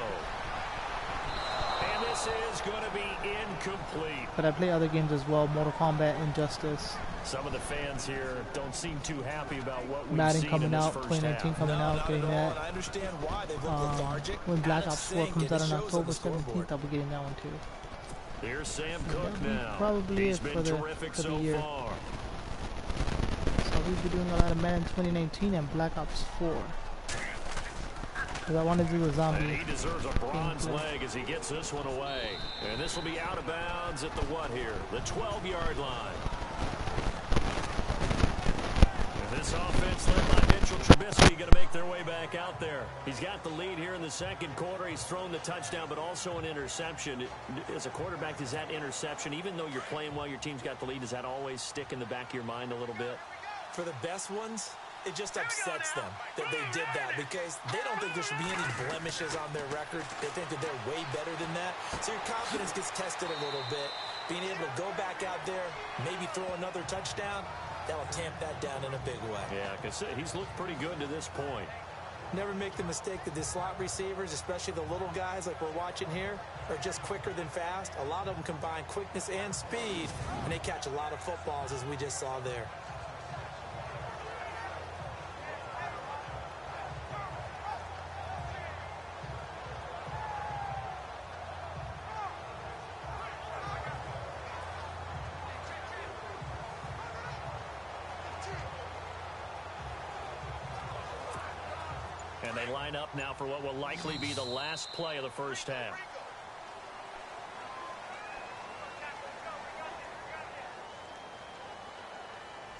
And this is going to be incomplete. but I play other games as well, Mortal Kombat, Injustice, Some of the fans here don't seem too happy about what we've Madden seen coming in this out, first 2019 half. coming out, getting that. I understand why they've looked lethargic. When Black out of Ops 4 sync, comes and out it on shows October the scoreboard. 17th, I'll be getting that one too. Here's Sam Cook that'll be now. probably He's it been for the terrific so year. far. So we'll be doing a lot of Madden 2019 and Black Ops 4. Because I want to do the And zombie. he deserves a bronze gameplay. leg as he gets this one away. And this will be out of bounds at the what here? The 12-yard line. And this offense led by Mitchell Trubisky going to make their way back out there. He's got the lead here in the second quarter. He's thrown the touchdown, but also an interception. As a quarterback, does that interception, even though you're playing well, your team's got the lead, does that always stick in the back of your mind a little bit? For the best ones, it just upsets them that they did that because they don't think there should be any blemishes on their record. They think that they're way better than that. So your confidence gets tested a little bit. Being able to go back out there, maybe throw another touchdown, that'll tamp that down in a big way. Yeah, because he's looked pretty good to this point. Never make the mistake that the slot receivers, especially the little guys like we're watching here, are just quicker than fast. A lot of them combine quickness and speed, and they catch a lot of footballs, as we just saw there. And they line up now for what will likely be the last play of the first half.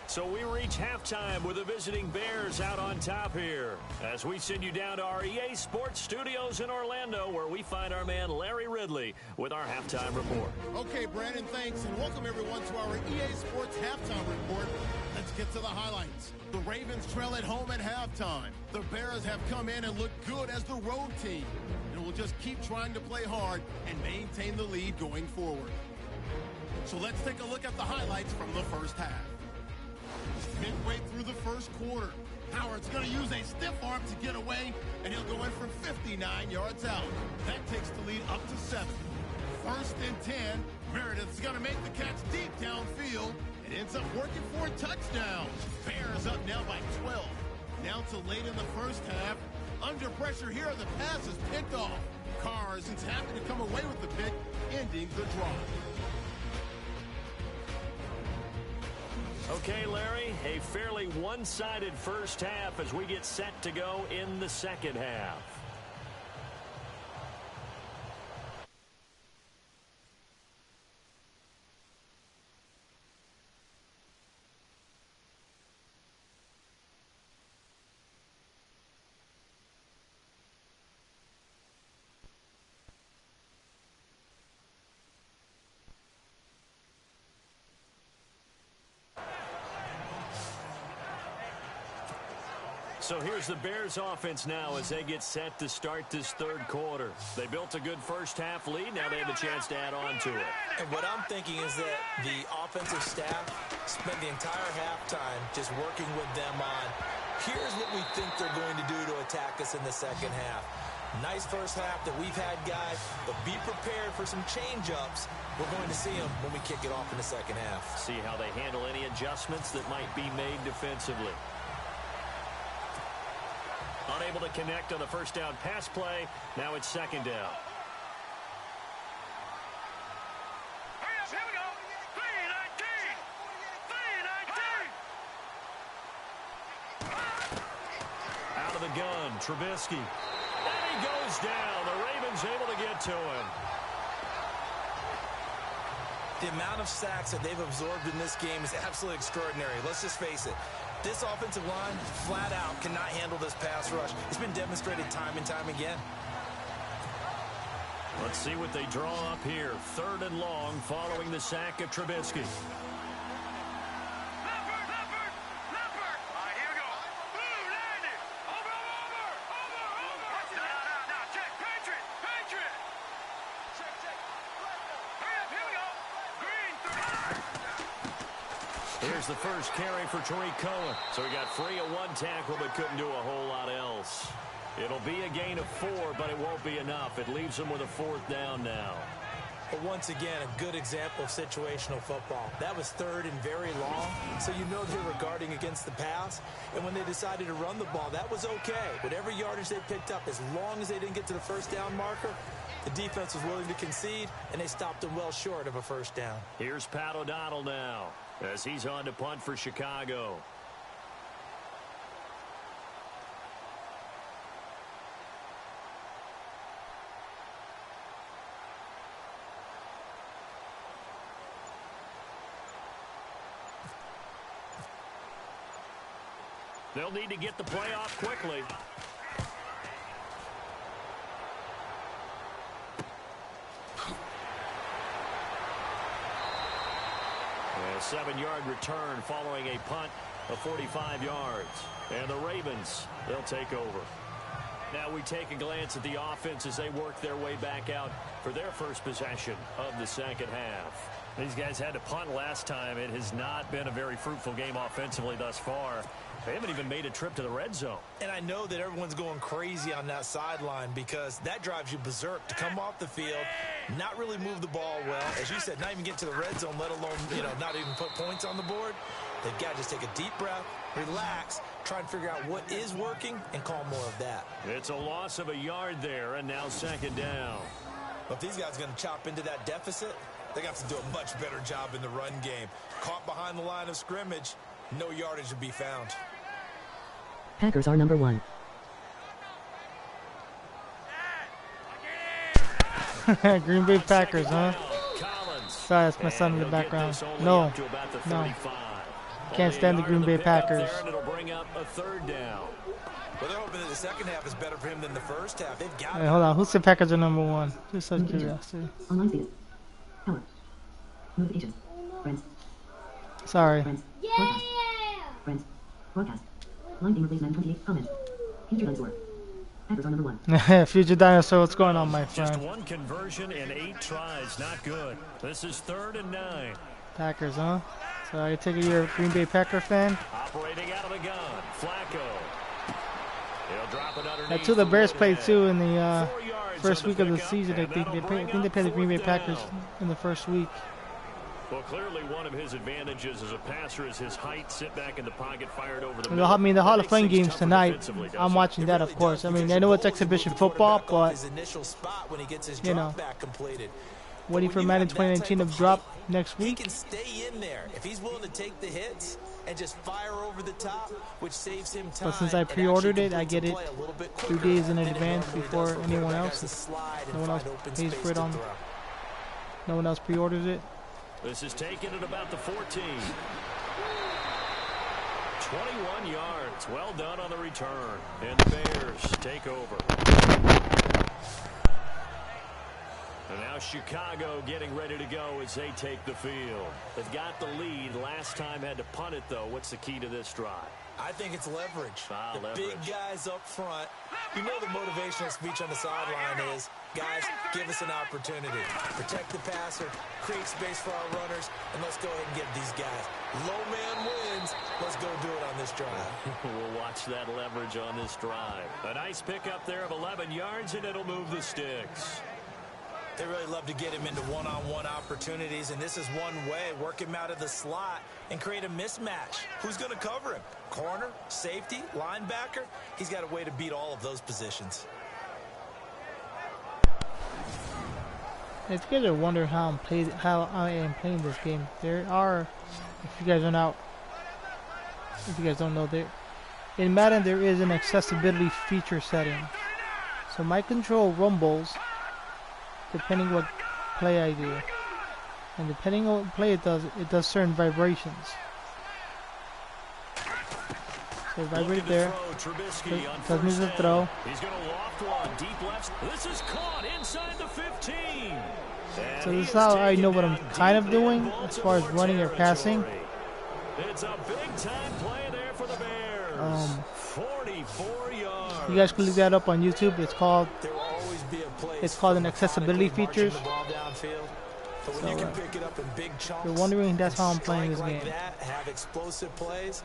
So we reach halftime with the visiting Bears out on top here as we send you down to our EA Sports Studios in Orlando, where we find our man Larry Ridley with our halftime report. Okay, Brandon, thanks, and welcome everyone to our EA Sports halftime report. Let's get to the highlights. The Ravens trail at home at halftime. The Bears have come in and looked good as the road team, and will just keep trying to play hard and maintain the lead going forward. So let's take a look at the highlights from the first half. Midway through the first quarter, Howard's going to use a stiff arm to get away, and he'll go in from 59 yards out. That takes the lead up to 7. First and 10, Meredith's going to make the catch deep downfield. It ends up working for a touchdown. Bears up now by 12. Now to late in the first half. Under pressure here, the pass is picked off. Carr isn't happy to come away with the pick, ending the drive. Okay, Larry, a fairly one-sided first half as we get set to go in the second half. So here's the Bears offense now as they get set to start this third quarter. They built a good first half lead. Now they have a chance to add on to it. And what I'm thinking is that the offensive staff spent the entire halftime just working with them on, here's what we think they're going to do to attack us in the second half. Nice first half that we've had, guys, but be prepared for some change-ups. We're going to see them when we kick it off in the second half. See how they handle any adjustments that might be made defensively. Unable to connect on the first down pass play. Now it's second down. Here we go. 3-19. Out of the gun, Trubisky. And he goes down. The Ravens able to get to him. The amount of sacks that they've absorbed in this game is absolutely extraordinary. Let's just face it. This offensive line, flat out, cannot handle this pass rush. It's been demonstrated time and time again. Let's see what they draw up here. Third and long following the sack of Trubisky. Here's the first carry for Tariq Cohen. So he got free of one tackle but couldn't do a whole lot else. It'll be a gain of 4, but it won't be enough. It leaves him with a fourth down now. But once again, a good example of situational football. That was third and very long, so you know they were guarding against the pass. And when they decided to run the ball, that was okay. Whatever yardage they picked up, as long as they didn't get to the first down marker, the defense was willing to concede, and they stopped them well short of a first down. Here's Pat O'Donnell now as he's on to punt for Chicago. They'll need to get the play off quickly. A 7-yard return following a punt of 45 yards. And the Ravens, they'll take over. Now we take a glance at the offense as they work their way back out for their first possession of the second half. These guys had to punt last time. It has not been a very fruitful game offensively thus far. They haven't even made a trip to the red zone. And I know that everyone's going crazy on that sideline because that drives you berserk to come off the field, not really move the ball well. As you said, not even get to the red zone, let alone, not even put points on the board. They've got to just take a deep breath, relax, try and figure out what is working, and call more of that. It's a loss of a yard there, and now second down. But if these guys are going to chop into that deficit, they're going to have to do a much better job in the run game. Caught behind the line of scrimmage, no yardage to be found. Packers are number 1. Green Bay Packers, huh? Collins. Sorry, that's my son in the background. No. Can't stand the Green Bay Packers. It'll bring up a third down. Well, they're hoping that the second half is better for him than the first half. They've got Wait, hold on. Who said Packers are number 1? Just out of curiosity. Online status. Power. Notifications. Friends. Sorry. Friends. Broadcast. Friends. Broadcast. Line Gamer Plays Madden 28. Comment. Future Dinosaur. Packers are number 1. Future Dinosaur, what's going on, my Just friend? one conversion in 8 tries. Not good. This is 3rd and 9. Packers, huh? So I take it you're a Green Bay Packer fan? Operating out of the gun. Flacco. He'll drop it underneath. That's who the Bears played too in the 4 yards first on week the of the pickup, season. I and think that'll bring they up played the Green Bay fourth Packers down. in the first week. Well, clearly one of his advantages as a passer is his height. Sit back in the pocket, fired over the I middle. mean, the Hall of That Fame makes things games tougher tonight, defensively, doesn't I'm it? watching that, of course. I mean, I know it's exhibition football, but, you know, waiting for Madden 2019 to drop next He week. can stay in there if he's willing to take the hits and just fire over the top, which saves him time. But since I and pre-ordered actually it, I get it completes the play a little bit 3 quicker days in than it advance normally before does for anyone quarterbacks else. to slide and No one else find open pays space for it to on. throw. No one else pre-orders it. This is taken at about the 14. 21 yards. Well done on the return. And the Bears take over. And now Chicago getting ready to go as they take the field. They've got the lead. Last time had to punt it, though. What's the key to this drive? I think it's leverage. The Leverage. big guys up front. You know the motivational speech on the sideline is, guys, give us an opportunity. Protect the passer, create space for our runners, and let's go ahead and get these guys. Low man wins. Let's go do it on this drive. We'll watch that leverage on this drive. A nice pickup there of 11 yards, and it'll move the sticks. They really love to get him into one-on-one opportunities, and this is one way. Work him out of the slot and create a mismatch. Who's going to cover him? Corner, safety, linebacker? He's got a way to beat all of those positions. If you guys are wondering how I am playing this game, there are, if you guys don't know, in Madden there is an accessibility feature setting. So my control rumbles depending what play I do, and depending on what play it does certain vibrations. So vibrate there. Does me the throw. He's going to loft one deep left. This is caught inside the 15. So this is how I know what I'm kind of doing as far as running or passing. It's a big time play there for the Bears. 44 yards. You guys can look that up on YouTube. It's called There will always be a place It's called an for accessibility methodically marching features. the ball downfield. But when So, you can pick it up in big chunks, you're wondering that's how I'm and playing this strike game. like that, have explosive plays,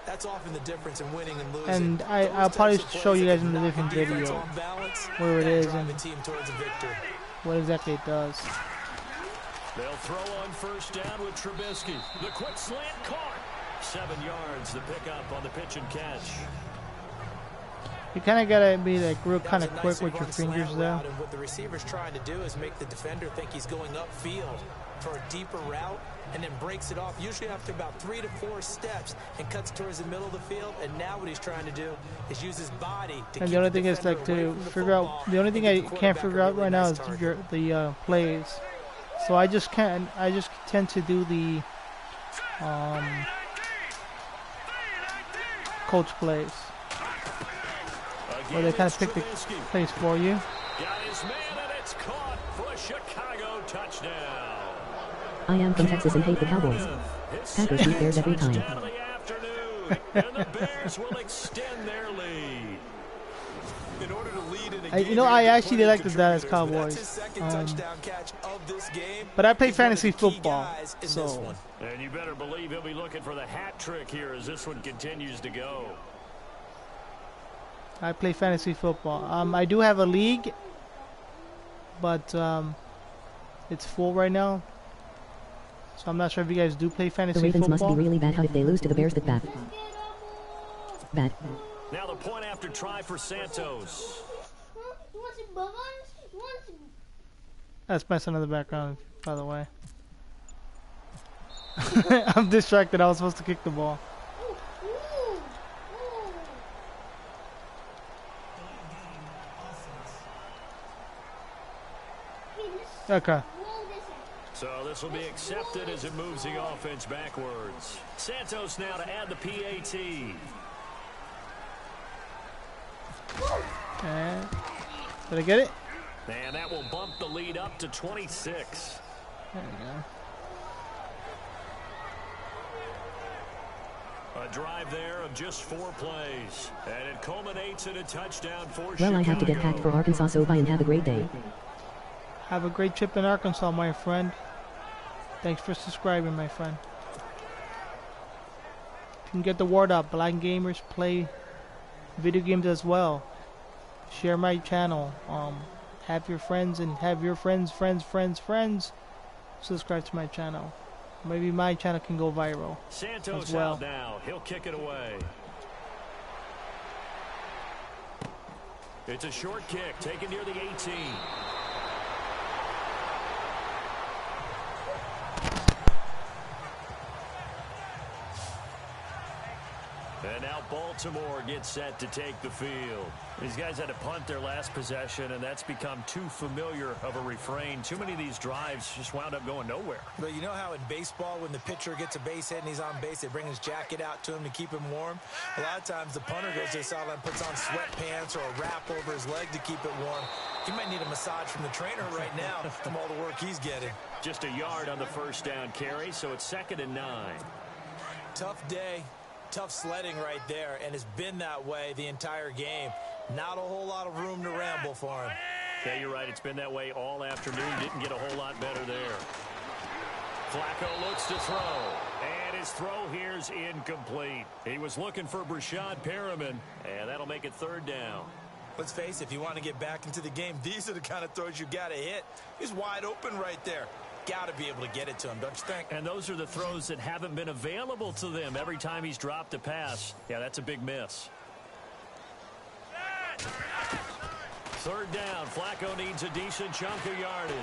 that's often the difference in winning and losing. And I'll Those probably types of show you plays guys in that a can different knock the defense video off balance, where it that is drive and a team towards a victory. what exactly it does. They'll throw on first down with Trubisky. The quick slant caught. 7 yards, the pickup on the pitch and catch. You kind of gotta be like real kind of That's a quick nicely with your run fingers slant though. route, and what the receiver's trying to do is make the defender think he's going upfield for a deeper route, and then breaks it off usually after about 3 to 4 steps and cuts towards the middle of the field. And now what he's trying to do is use his body to And keep the only the thing is defender like away to from the figure out. football The only and thing give I the can't quarterback figure a out really right now nice is target. the plays. So I just tend to do the coach plays, where they kind of pick the plays for you. Got his man, and it's caught for a Chicago touchdown. I am from Texas and hate the Cowboys. Packers beat Bears every time. Out of the afternoon. And the Bears will extend their lead. In order to lead in a You game, know, I you have to actually put in like the Dallas contributors, but that's Cowboys. his second touchdown catch of this game. But I play He's one of fantasy the key football, guys in so this one. And you better believe he'll be looking for the hat trick here as this one continues to go. I play fantasy football. I do have a league, but it's full right now. So I'm not sure if you guys do play fantasy The Ravens football. must be really bad. How did they lose to the Bears that bad? Bad. Now the point after try for Santos. That's my son in the background, by the way. I'm distracted. I was supposed to kick the ball. Okay. So this will be accepted as it moves the offense backwards. Santos now to add the PAT. And did I get it? And that will bump the lead up to 26. There we go. A drive there of just 4 plays. And it culminates in a touchdown for Well, Chicago. I have to get packed for Arkansas, so bye and have a great day. Have a great trip in Arkansas, my friend. Thanks for subscribing, my friend. You can get the word out. Black gamers play video games as well. Share my channel. Have your friends and have your friends subscribe to my channel. Maybe my channel can go viral Santos as well. out now. He'll kick it away. It's a short kick taken near the 18. And now Baltimore gets set to take the field. These guys had to punt their last possession, and that's become too familiar of a refrain. Too many of these drives just wound up going nowhere. But you know how in baseball, when the pitcher gets a base hit and he's on base, they bring his jacket out to him to keep him warm? A lot of times the punter goes to the sideline, puts on sweatpants or a wrap over his leg to keep it warm. He might need a massage from the trainer right now from all the work he's getting. Just a yard on the first down carry, so it's 2nd and 9. Tough day. Tough sledding right there, and it's been that way the entire game. Not a whole lot of room to ramble for him. Yeah, you're right. It's been that way all afternoon. Didn't get a whole lot better there. Flacco looks to throw, and his throw here's incomplete. He was looking for Brashad Perriman, and that'll make it 3rd down. Let's face it, if you want to get back into the game, these are the kind of throws you got to hit. He's wide open right there. Got to be able to get it to him, don't you think? And those are the throws that haven't been available to them every time he's dropped a pass. Yeah, that's a big miss. 3rd down. Flacco needs a decent chunk of yardage.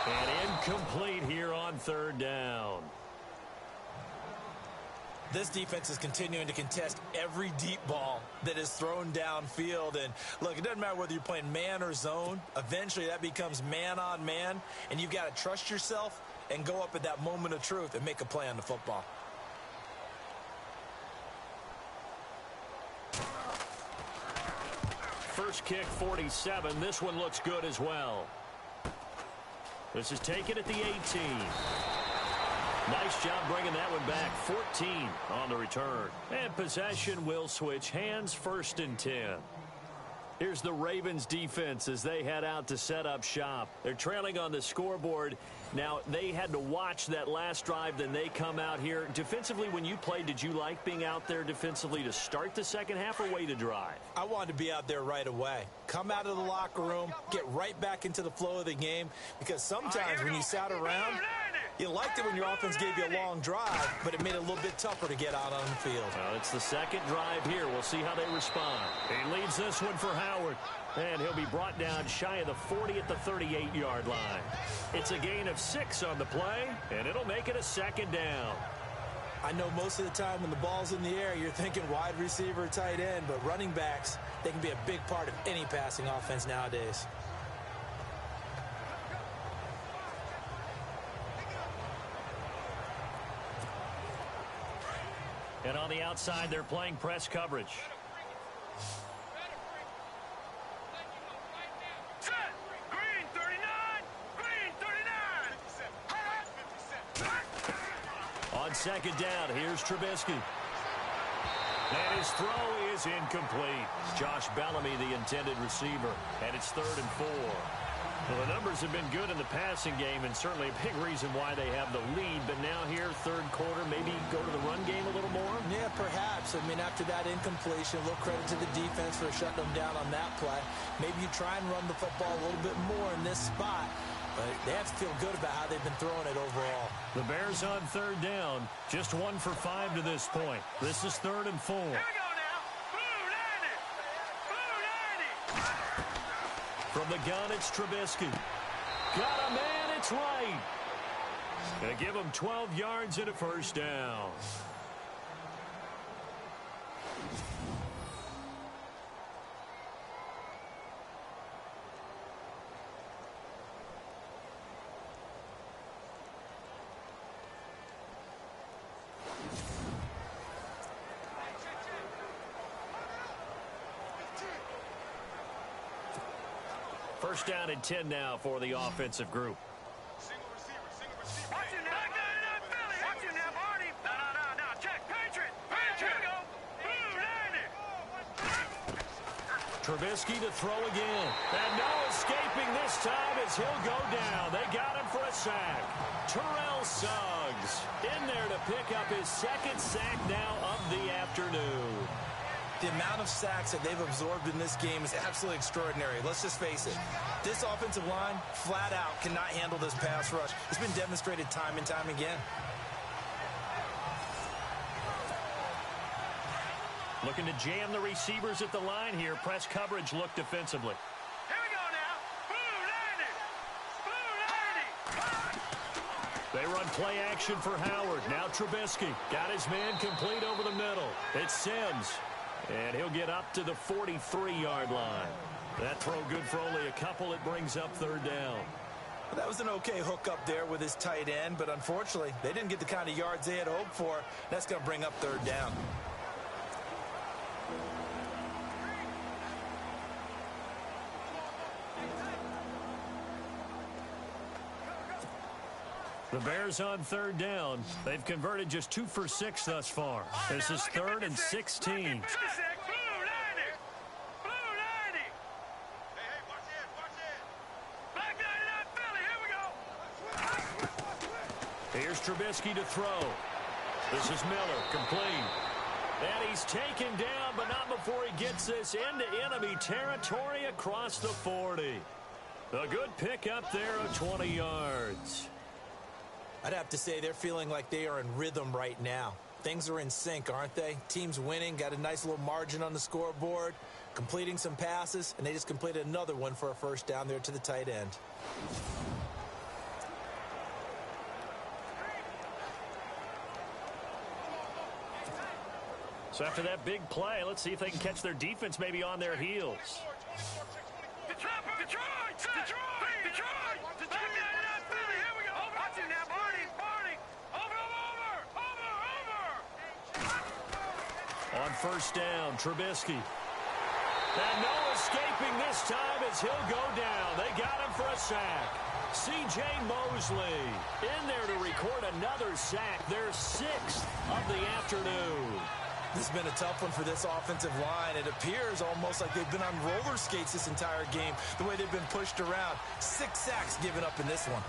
And incomplete here on 3rd down. This defense is continuing to contest every deep ball that is thrown downfield. And look, it doesn't matter whether you're playing man or zone. Eventually that becomes man on man. And you've got to trust yourself and go up at that moment of truth and make a play on the football. First kick, 47. This one looks good as well. This is taken at the 18. Nice job bringing that one back. 14 on the return. And possession will switch hands. 1st and 10. Here's the Ravens defense as they head out to set up shop. They're trailing on the scoreboard. Now, they had to watch that last drive, then they come out here. Defensively, when you played, did you like being out there defensively to start the second half or wait to drive? I wanted to be out there right away. Come out of the locker room, get right back into the flow of the game, because sometimes when you sat around, you liked it when your offense gave you a long drive, but it made it a little bit tougher to get out on the field. Well, it's the 2nd drive here. We'll see how they respond. He leads this one for Howard, and he'll be brought down shy of the 40 at the 38-yard line. It's a gain of 6 on the play, and it'll make it a 2nd down. I know most of the time when the ball's in the air, you're thinking wide receiver, tight end, but running backs, they can be a big part of any passing offense nowadays. And on the outside, they're playing press coverage. Set. Green 39. Green 39. On second down. Here's Trubisky. And his throw is incomplete. Josh Bellamy, the intended receiver. And it's 3rd and 4. Well, the numbers have been good in the passing game, and certainly a big reason why they have the lead. But now here, 3rd quarter, maybe go to the run game a little more? Yeah, perhaps. I mean, after that incompletion, a little credit to the defense for shutting them down on that play. Maybe you try and run the football a little bit more in this spot. But they have to feel good about how they've been throwing it overall. The Bears on 3rd down. Just 1 for 5 to this point. This is 3rd and 4. Here we go now. Blue 90. Blue 90. From the gun, it's Trubisky. Got a man, it's right. Gonna give him 12 yards and a first down. First down and 10 now for the offensive group. Watch it now. Philly. Watch it now, Barney. No. Check. Patriot. Here we go. Blue 90. Trubisky to throw again. And no escaping this time as he'll go down. They got him for a sack. Terrell Suggs in there to pick up his 2nd sack now of the afternoon. The amount of sacks that they've absorbed in this game is absolutely extraordinary. Let's just face it. This offensive line, flat out, cannot handle this pass rush. It's been demonstrated time and time again. Looking to jam the receivers at the line here. Press coverage look defensively. Here we go now. Blue 90. They run play action for Howard. Now Trubisky. Got his man complete over the middle. It's Sims. And he'll get up to the 43-yard line. That throw good for only a couple. It brings up 3rd down. Well, that was an okay hook up there with his tight end, but unfortunately, they didn't get the kind of yards they had hoped for. That's going to bring up 3rd down. The Bears on 3rd down. They've converted just 2 for 6 thus far. This is 3rd and 16. Blue 90. Blue 90. Hey, watch it. Black 99 Philly. Here we go. Here's Trubisky to throw. This is Miller, complete. And he's taken down, but not before he gets this into enemy territory across the 40. A good pickup there of 20 yards. I'd have to say they're feeling like they are in rhythm right now. Things are in sync, aren't they? Team's winning, got a nice little margin on the scoreboard, completing some passes, and they just completed another one for a first down there to the tight end. So after that big play, let's see if they can catch their defense maybe on their heels. Detroit. Black 99 Philly. Here we go. Watch it now, Barney. Over. On first down, Trubisky. And no escaping this time as he'll go down. They got him for a sack. C.J. Mosley in there to record another sack. Their 6th of the afternoon. This has been a tough one for this offensive line. It appears almost like they've been on roller skates this entire game, the way they've been pushed around. 6 sacks given up in this one.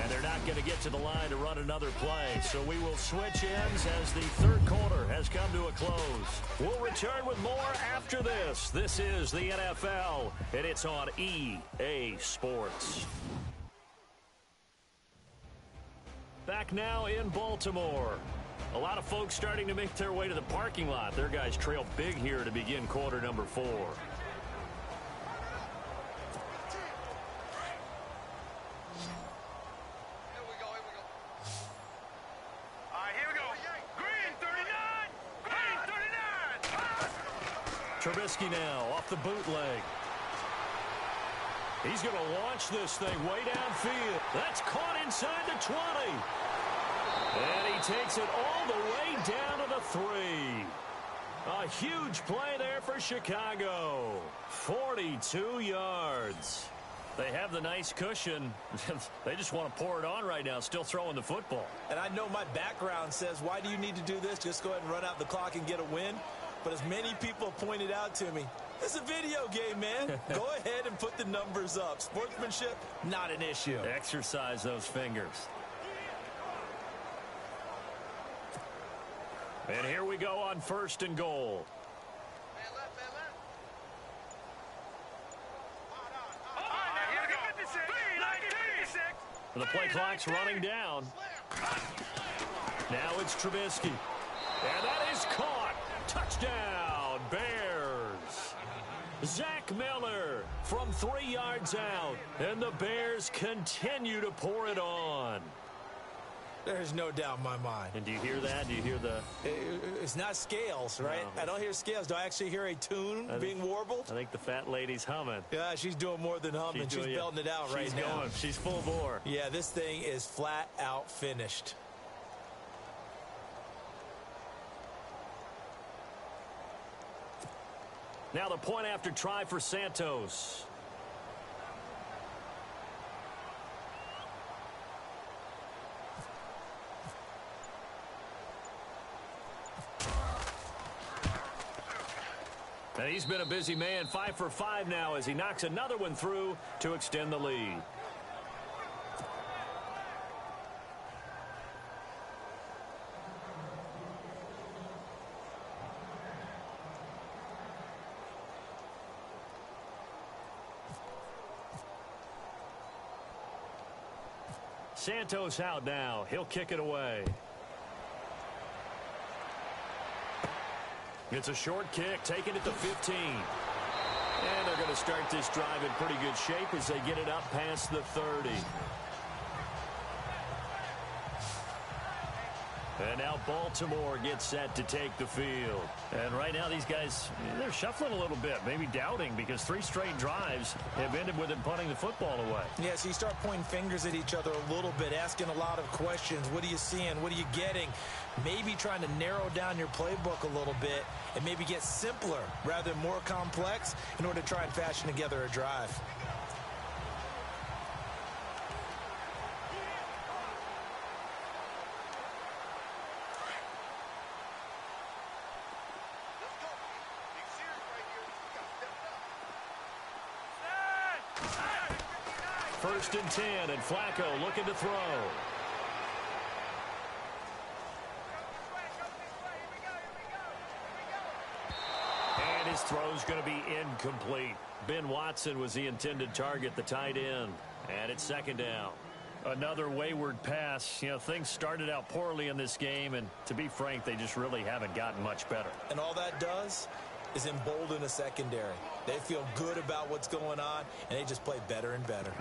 And they're not going to get to the line to run another play. So we will switch ends as the 3rd quarter has come to a close. We'll return with more after this. This is the NFL, and it's on EA Sports. Back now in Baltimore. A lot of folks starting to make their way to the parking lot. Their guys trail big here to begin quarter number 4. Trubisky now off the bootleg. He's going to launch this thing way downfield. That's caught inside the 20. And he takes it all the way down to the 3. A huge play there for Chicago. 42 yards. They have the nice cushion. They just want to pour it on right now, still throwing the football. And I know my background says, why do you need to do this? Just go ahead and run out the clock and get a win. But as many people pointed out to me, it's a video game, man. Go ahead and put the numbers up. Sportsmanship, not an issue. Exercise those fingers. And here we go on 1st and goal. The play clock's running down. Now it's Trubisky. And that is caught. Touchdown, Bears. Zach Miller from 3 yards out. And the Bears continue to pour it on. There's no doubt in my mind. And do you hear that? Do you hear the... It's not scales, right? No. I don't hear scales. Do I actually hear a tune being warbled? I think the fat lady's humming. Yeah, she's doing more than humming. She's belting it out right now. She's going. She's full bore. Yeah, this thing is flat out finished. Now the point after try for Santos. And he's been a busy man, 5 for 5 now as he knocks another one through to extend the lead. Santos out now. He'll kick it away. It's a short kick, taking it to 15. And they're going to start this drive in pretty good shape as they get it up past the 30. And now Baltimore gets set to take the field. And right now these guys, they're shuffling a little bit, maybe doubting, because 3 straight drives have ended with them punting the football away. Yeah, so you start pointing fingers at each other a little bit, asking a lot of questions. What are you seeing? What are you getting? Maybe trying to narrow down your playbook a little bit and maybe get simpler rather than more complex in order to try and fashion together a drive. First and 10, and Flacco looking to throw. And his throw's going to be incomplete. Ben Watson was the intended target, the tight end. And it's 2nd down. Another wayward pass. You know, things started out poorly in this game, and to be frank, they just really haven't gotten much better. And all that does is embolden a secondary. They feel good about what's going on, and they just play better and better.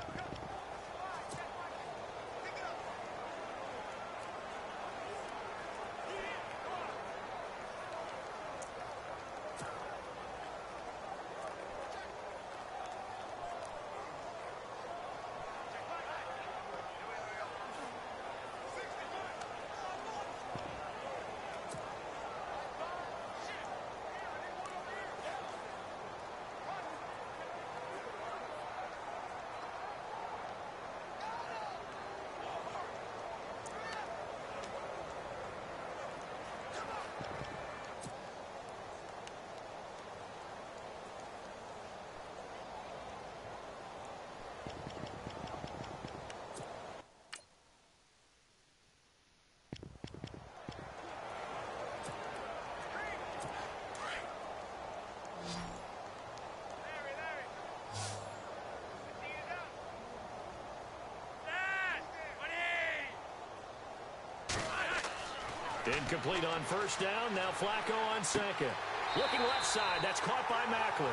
Incomplete on first down. Now Flacco on 2nd. Looking left side. That's caught by Macklin.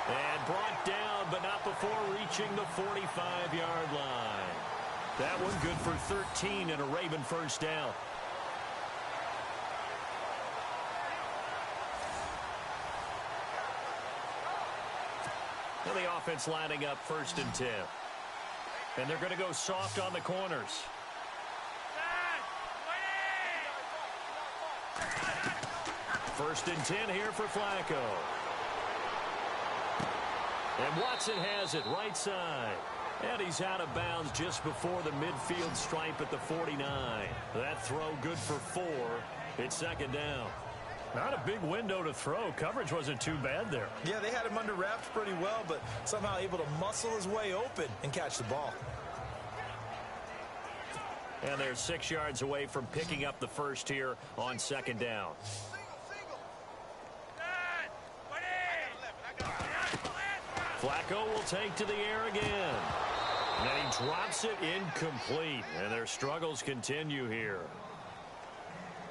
And brought down, but not before reaching the 45-yard line. That one good for 13 and a Raven first down. And the offense lining up 1st and 10. And they're going to go soft on the corners. First and 10 here for Flacco. And Watson has it right side. And he's out of bounds just before the midfield stripe at the 49. That throw good for 4. It's second down. Not a big window to throw. Coverage wasn't too bad there. Yeah, they had him under wraps pretty well, but somehow able to muscle his way open and catch the ball. And they're 6 yards away from picking up the first here on second down. Flacco will take to the air again. And then he drops it incomplete. And their struggles continue here.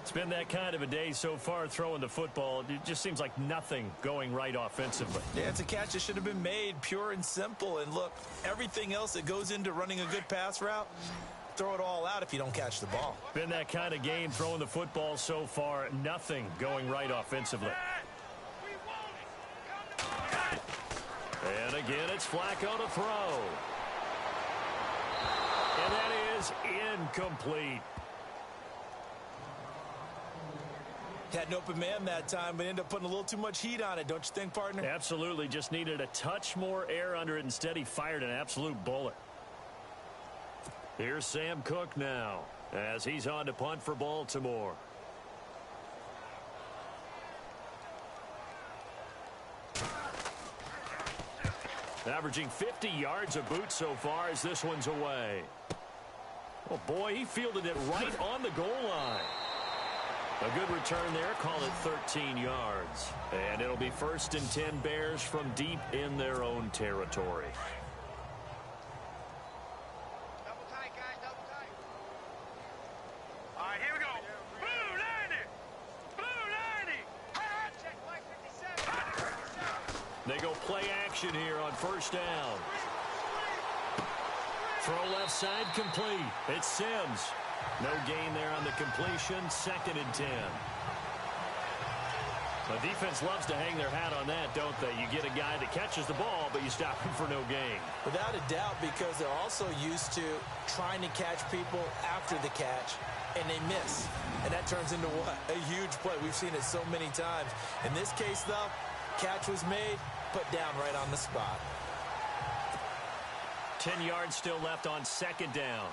It's been that kind of a day so far throwing the football. It just seems like nothing going right offensively. Yeah, it's a catch that should have been made, pure and simple. And look, everything else that goes into running a good pass route, throw it all out if you don't catch the ball. Been that kind of game throwing the football so far. Nothing going right offensively. And again, it's Flacco to throw. And that is incomplete. Had an open man that time, but ended up putting a little too much heat on it, don't you think, partner? Absolutely. Just needed a touch more air under it. Instead, he fired an absolute bullet. Here's Sam Cook now as he's on to punt for Baltimore. Averaging 50 yards a boot so far as this one's away. Oh, boy, he fielded it right on the goal line. A good return there. Call it 13 yards. And it'll be first and 10 Bears from deep in their own territory. Double tight, guys, double tight. All right, here we go. Blue 90. Blue 90. Check white 57. They go play action here on first down. Throw left side complete. It's Sims. No gain there on the completion. Second and 10. The defense loves to hang their hat on that, don't they? You get a guy that catches the ball, but you stop him for no gain. Without a doubt, because they're also used to trying to catch people after the catch, and they miss. And that turns into what? A huge play. We've seen it so many times. In this case, though, catch was made, put down right on the spot. 10 yards still left on second down.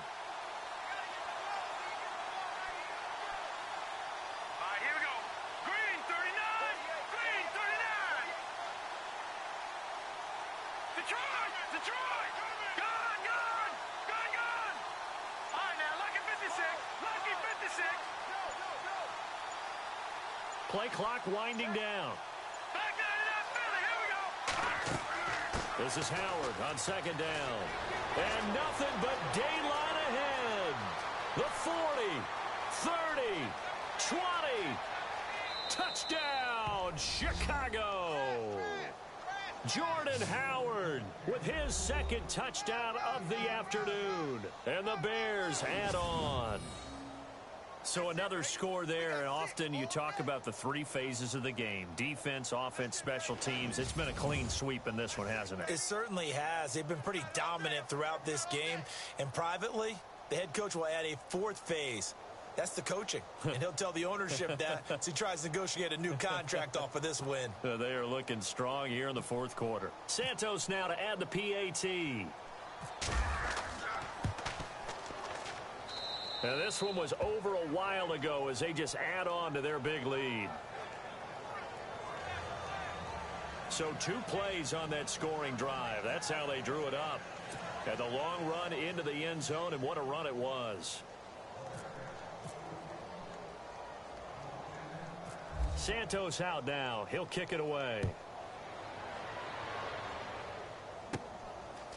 Play clock winding down. This is Howard on second down. And nothing but daylight ahead. The 40, 30, 20. Touchdown, Chicago. Jordan Howard with his second touchdown of the afternoon. And the Bears add on. So another score there, and often you talk about the 3 phases of the game. Defense, offense, special teams. It's been a clean sweep in this one, hasn't it? It certainly has. They've been pretty dominant throughout this game. And privately, the head coach will add a 4th phase. That's the coaching. And he'll tell the ownership that as he tries to negotiate a new contract off of this win. They are looking strong here in the 4th quarter. Santos now to add the PAT. And this one was over a while ago as they just add on to their big lead. So 2 plays on that scoring drive. That's how they drew it up. And the long run into the end zone, and what a run it was. Santos out now. He'll kick it away.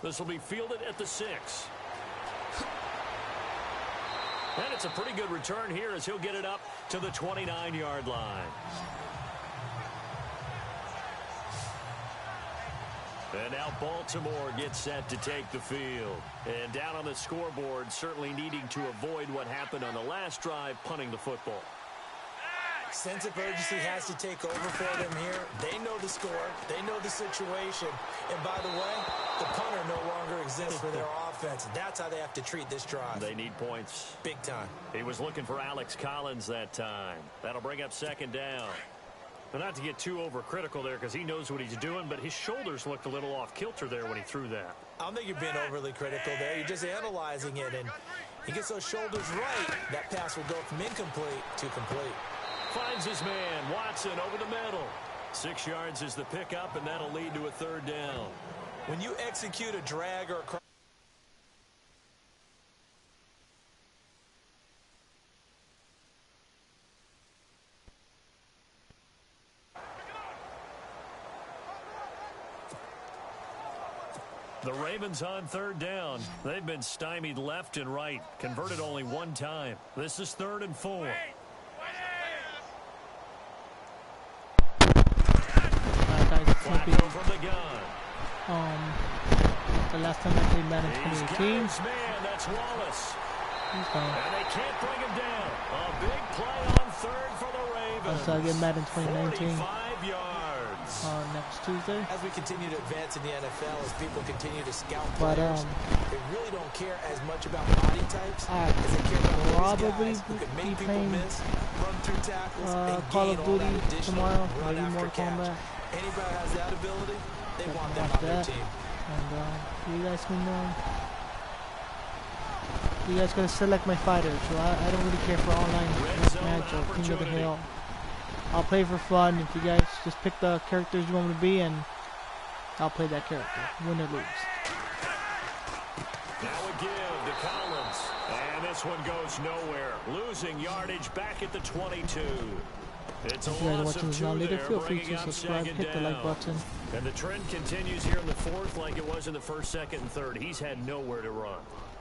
This will be fielded at the 6. And it's a pretty good return here as he'll get it up to the 29-yard line. And now Baltimore gets set to take the field. And down on the scoreboard, certainly needing to avoid what happened on the last drive, punting the football. Sense of urgency has to take over for them here. They know the score. They know the situation. And by the way, the punter no longer exists for their offense. That's how they have to treat this drive. They need points. Big time. He was looking for Alex Collins that time. That'll bring up second down. But not to get too overcritical there because he knows what he's doing, but his shoulders looked a little off kilter there when he threw that. I don't think you're being overly critical there. You're just analyzing it, and he gets those shoulders right. That pass will go from incomplete to complete. Finds his man, Watson, over the middle. 6 yards is the pickup, and that'll lead to a 3rd down. When you execute a drag or a cross, the Ravens on 3rd down. They've been stymied left and right. Converted only 1 time. This is 3rd and 4. Flacco from the gun. The last time I played Madden 2018. Man, that's Wallace. He's gone. And they can't bring him down. A big play on 3rd for the Ravens. So I get Madden 2019 45 yards. next Tuesday. as we continue to advance in the NFL, as people continue to scout But players, they really don't care as much about body types I as they care about probably those guys who can be make people playing miss, run through tackles, and Call gain of all that Duty additional tomorrow, run maybe after Mortal catch. Kombat. Anybody has that ability, they want them Watch on their that. team. And you guys can you guys gotta select my fighter, so I don't really care for online match or King of the Hill. I'll play for fun. If you guys just pick the characters you want me to be, and I'll play that character, win or lose. Now a give to Collins. And this one goes nowhere. Losing yardage back at the 22. It's a If you guys are loss watching of this 2 now later, there, feel free bringing to up subscribe, 2nd hit the like down. button. And the trend continues here in the 4th like it was in the 1st, 2nd, and 3rd. He's had nowhere to run.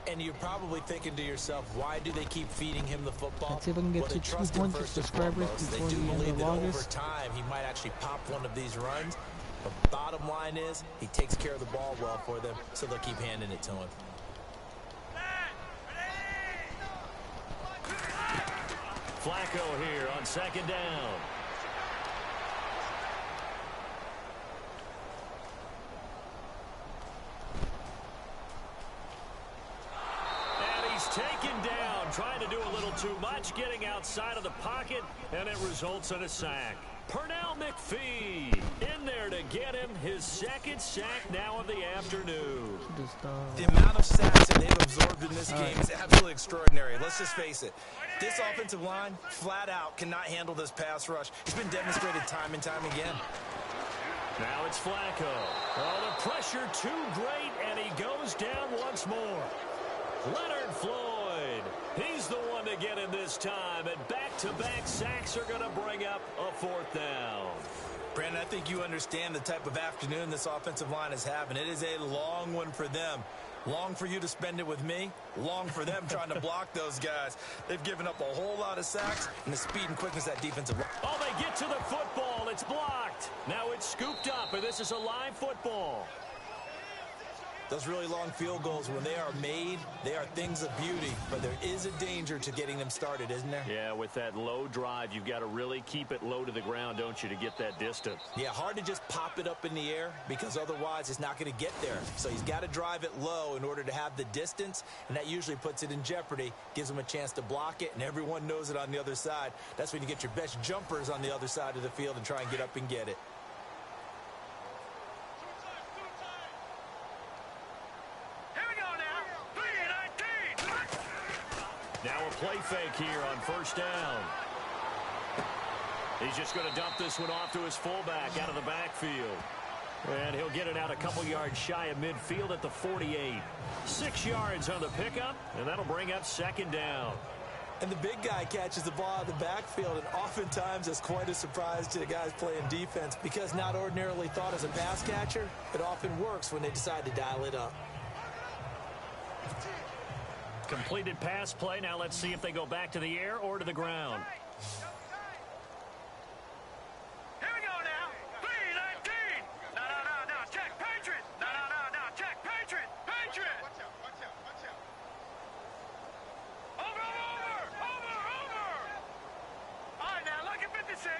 And you're probably thinking to yourself, why do they keep feeding him the football? Let's see if I can get Well, to they trust him 200 first and subscribers foremost. before They do the end believe of that over August. time he might actually pop one of these runs. The bottom line is he takes care of the ball well for them, so they'll keep handing it to him. Flacco here on 2nd down. And he's taken down, trying to do a little too much, getting outside of the pocket, and it results in a sack. Pernell McPhee in there to get him his 2nd sack now of the afternoon. The amount of sacks that they've absorbed in this game is absolutely extraordinary. Let's just face it. This offensive line, flat out, cannot handle this pass rush. It's been demonstrated time and time again. Now it's Flacco. Oh, the pressure too great, and he goes down once more. Leonard Floyd. He's the one to get him this time, and back-to-back sacks are going to bring up a 4th down. Brandon, I think you understand the type of afternoon this offensive line is having. It is a long one for them. Long for you to spend it with me. Long for them trying to block those guys. They've given up a whole lot of sacks, and the speed and quickness of that defensive line. Oh, they get to the football. It's blocked. Now it's scooped up, and this is a live football. Those really long field goals, when they are made, they are things of beauty. But there is a danger to getting them started, isn't there? Yeah, with that low drive, you've got to really keep it low to the ground, don't you, to get that distance. Yeah, hard to just pop it up in the air because otherwise it's not going to get there. So he's got to drive it low in order to have the distance, and that usually puts it in jeopardy, gives him a chance to block it, and everyone knows it on the other side. That's when you get your best jumpers on the other side of the field and try and get up and get it. Now a play fake here on 1st down. He's just going to dump this one off to his fullback out of the backfield. And he'll get it out a couple yards shy of midfield at the 48. 6 yards on the pickup, and that'll bring up 2nd down. And the big guy catches the ball out of the backfield, and oftentimes it's quite a surprise to the guys playing defense because not ordinarily thought as a pass catcher, it often works when they decide to dial it up. Completed pass play. Now let's see if they go back to the air or to the ground. Here we go now. 3-19. No. Check. Patriot. No. Check. Patriot. Watch out. Over. All right, now, lucky 56.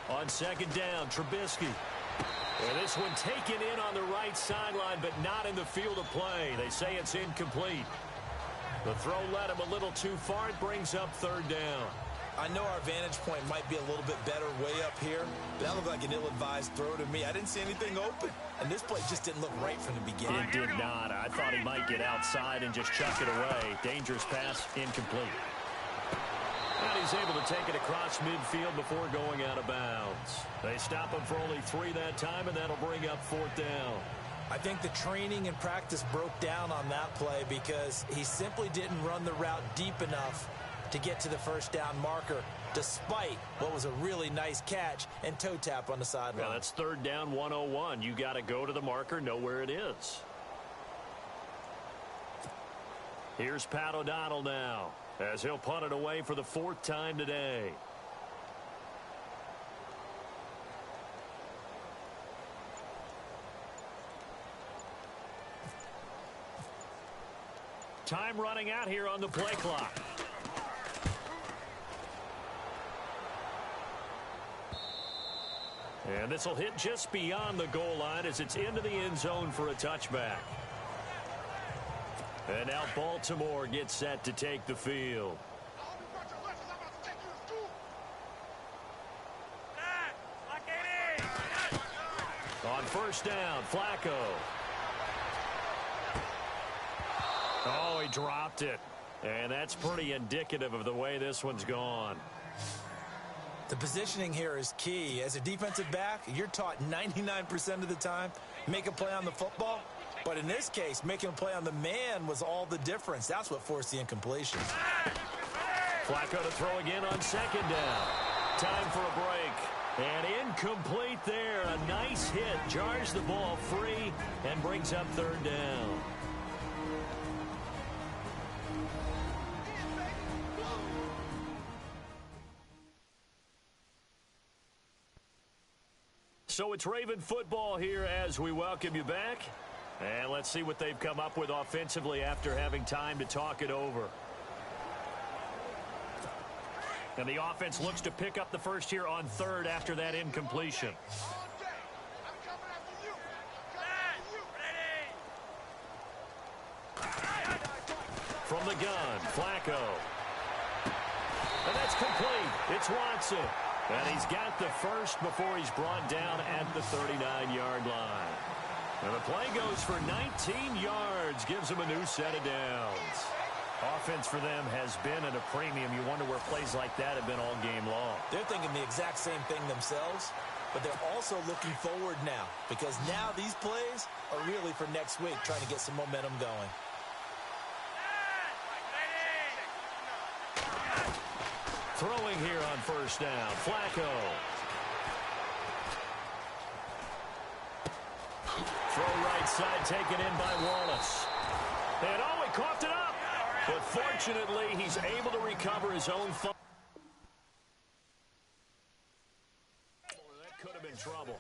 On 2nd down, Trubisky. And this one taken in on the right sideline, but not in the field of play. They say it's incomplete. The throw led him a little too far. It brings up third down. I know our vantage point might be a little bit better way up here, but that looked like an ill-advised throw to me. I didn't see anything open, and this play just didn't look right from the beginning. It did not. I thought he might get outside and just chuck it away. Dangerous pass, incomplete. And he's able to take it across midfield before going out of bounds. They stop him for only 3 that time, and that'll bring up fourth down. I think the training and practice broke down on that play because he simply didn't run the route deep enough to get to the first down marker, despite what was a really nice catch and toe tap on the sideline. Yeah, that's third down 101. You got to go to the marker, know where it is. Here's Pat O'Donnell now, as he'll punt it away for the 4th time today. Time running out here on the play clock. And this will hit just beyond the goal line as it's into the end zone for a touchback. And now Baltimore gets set to take the field. On first down, Flacco. Oh, he dropped it. And that's pretty indicative of the way this one's gone. The positioning here is key. As a defensive back, you're taught 99% of the time, make a play on the football. But in this case, making a play on the man was all the difference. That's what forced the incompletion. Flacco to throw again on second down. Time for a break. And incomplete there. A nice hit. Jars the ball free and brings up third down. So it's Raven football here as we welcome you back. And let's see what they've come up with offensively after having time to talk it over. And the offense looks to pick up the first here on third after that incompletion. From the gun, Flacco. And that's complete. It's Watson. And he's got the first before he's brought down at the 39-yard line. And the play goes for 19 yards, gives him a new set of downs. Offense for them has been at a premium. You wonder where plays like that have been all game long. They're thinking the exact same thing themselves, but they're also looking forward now because now these plays are really for next week, trying to get some momentum going. Throwing here on first down, Flacco. Throw right side taken in by Wallace. And oh, he coughed it up. But fortunately, he's able to recover his own fumble. That could have been trouble.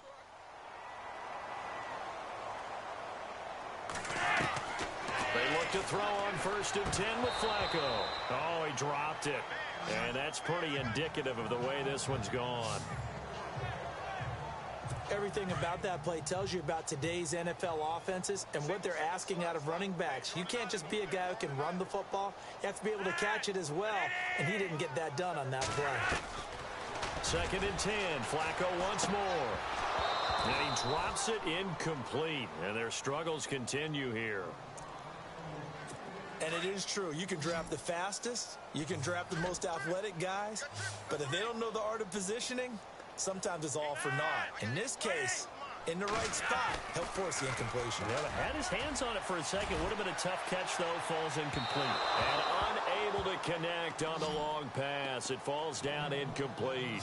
They look to throw on first and 10 with Flacco. Oh, he dropped it. And that's pretty indicative of the way this one's gone. Everything about that play tells you about today's NFL offenses and what they're asking out of running backs. You can't just be a guy who can run the football. You have to be able to catch it as well, and he didn't get that done on that play. Second and 10, Flacco once more. And he drops it incomplete, and their struggles continue here. And it is true. You can draft the fastest. You can draft the most athletic guys. But if they don't know the art of positioning, sometimes it's all for naught. In this case, in the right spot, help force the incompletion. Well, had his hands on it for a second. Would have been a tough catch, though. Falls incomplete. And unable to connect on the long pass. It falls down incomplete.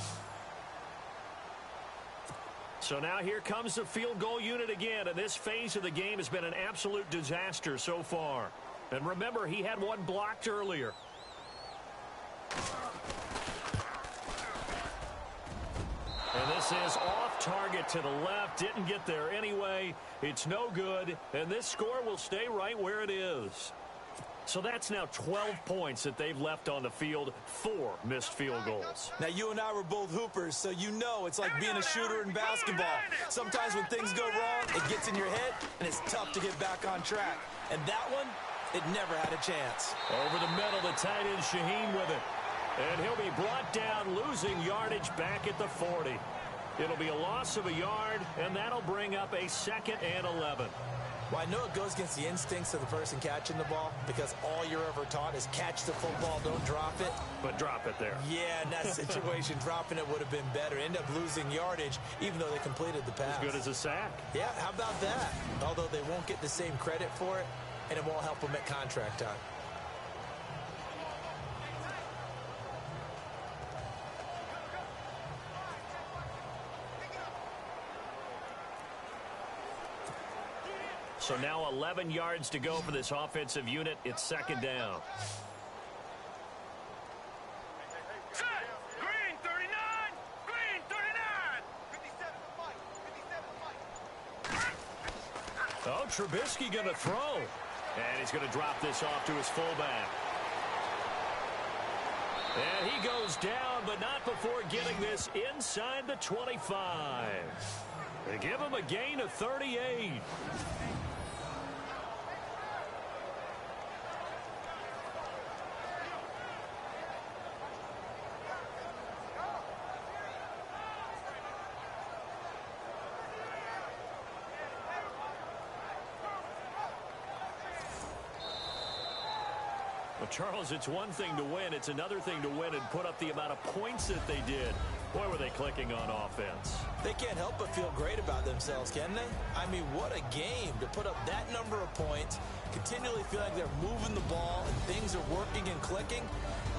So now here comes the field goal unit again. And this phase of the game has been an absolute disaster so far. And remember, he had one blocked earlier. And this is off target to the left. Didn't get there anyway. It's no good. And this score will stay right where it is. So that's now 12 points that they've left on the field. 4 missed field goals. Now, you and I were both hoopers, so you know it's like being a shooter in basketball. Sometimes when things go wrong, it gets in your head, and it's tough to get back on track. And that one, It never had a chance. Over the middle, the tight end Shaheen with it. And he'll be brought down, losing yardage back at the 40. It'll be a loss of a yard, and that'll bring up a 2nd and 11. Well, I know it goes against the instincts of the person catching the ball because all you're ever taught is catch the football, don't drop it. But drop it there. Yeah, in that situation, dropping it would have been better. End up losing yardage, even though they completed the pass. As good as a sack. Yeah, how about that? Although they won't get the same credit for it, and it won't help them at contract time. So now 11 yards to go for this offensive unit. It's 2nd down. Set. Green 39. Green 39. 57 to fight. 57 to fight. Oh, Trubisky going to throw. And he's going to drop this off to his fullback. And he goes down, but not before getting this inside the 25. They give him a gain of 38. Well, Charles, it's one thing to win. It's another thing to win and put up the amount of points that they did. Boy, were they clicking on offense. They can't help but feel great about themselves, can they? I mean, what a game to put up that number of points, continually feel like they're moving the ball and things are working and clicking.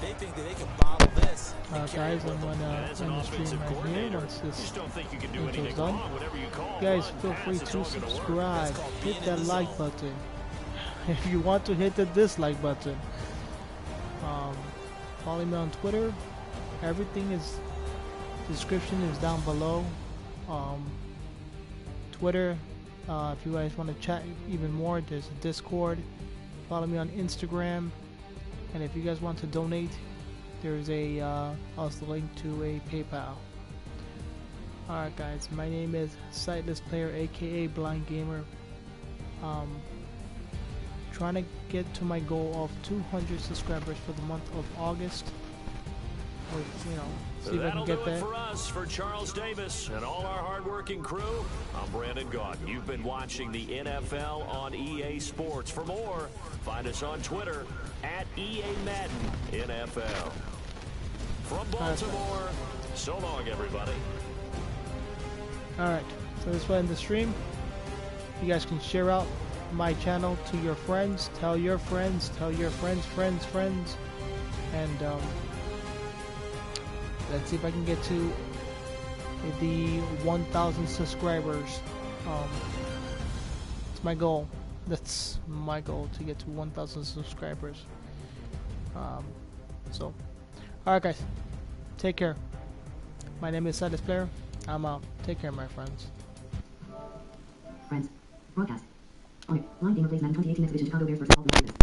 They think that they can bottle this. Guys, I'm gonna As an end the stream offensive right here coordinator, once you this just don't think you can do intro's anything done. wrong. Whatever you call Guys, run, feel pass, free it's to all gonna work. subscribe. That's called Hit being that in the like zone. button. If you want to, hit the dislike button. Follow me on Twitter. Everything is description is down below. Twitter. If you guys want to chat even more, there's a Discord. Follow me on Instagram. And if you guys want to donate, there's a also link to a PayPal. Alright guys, my name is Sightless Player, aka Blind Gamer. Trying to get to my goal of 200 subscribers for the month of August. With, see if I That'll can do get it that. for us, for Charles Davis and all our hardworking crew. I'm Brandon Gaudin. You've been watching the NFL on EA Sports. For more, find us on Twitter at EA Madden NFL. From Baltimore, so long, everybody. Alright, so this will end the stream. You guys can share out my channel to your friends, tell your friends, friends, and let's see if I can get to the 1,000 subscribers. It's my goal. That's my goal, to get to 1,000 subscribers. So, alright guys, take care. My name is Sightless Player. I'm out. Take care, my friends. Friends. Broadcast. On it. Blind Gamer Plays Madden 2018 Exhibition Chicago Bears vs. Baltimore Ravens.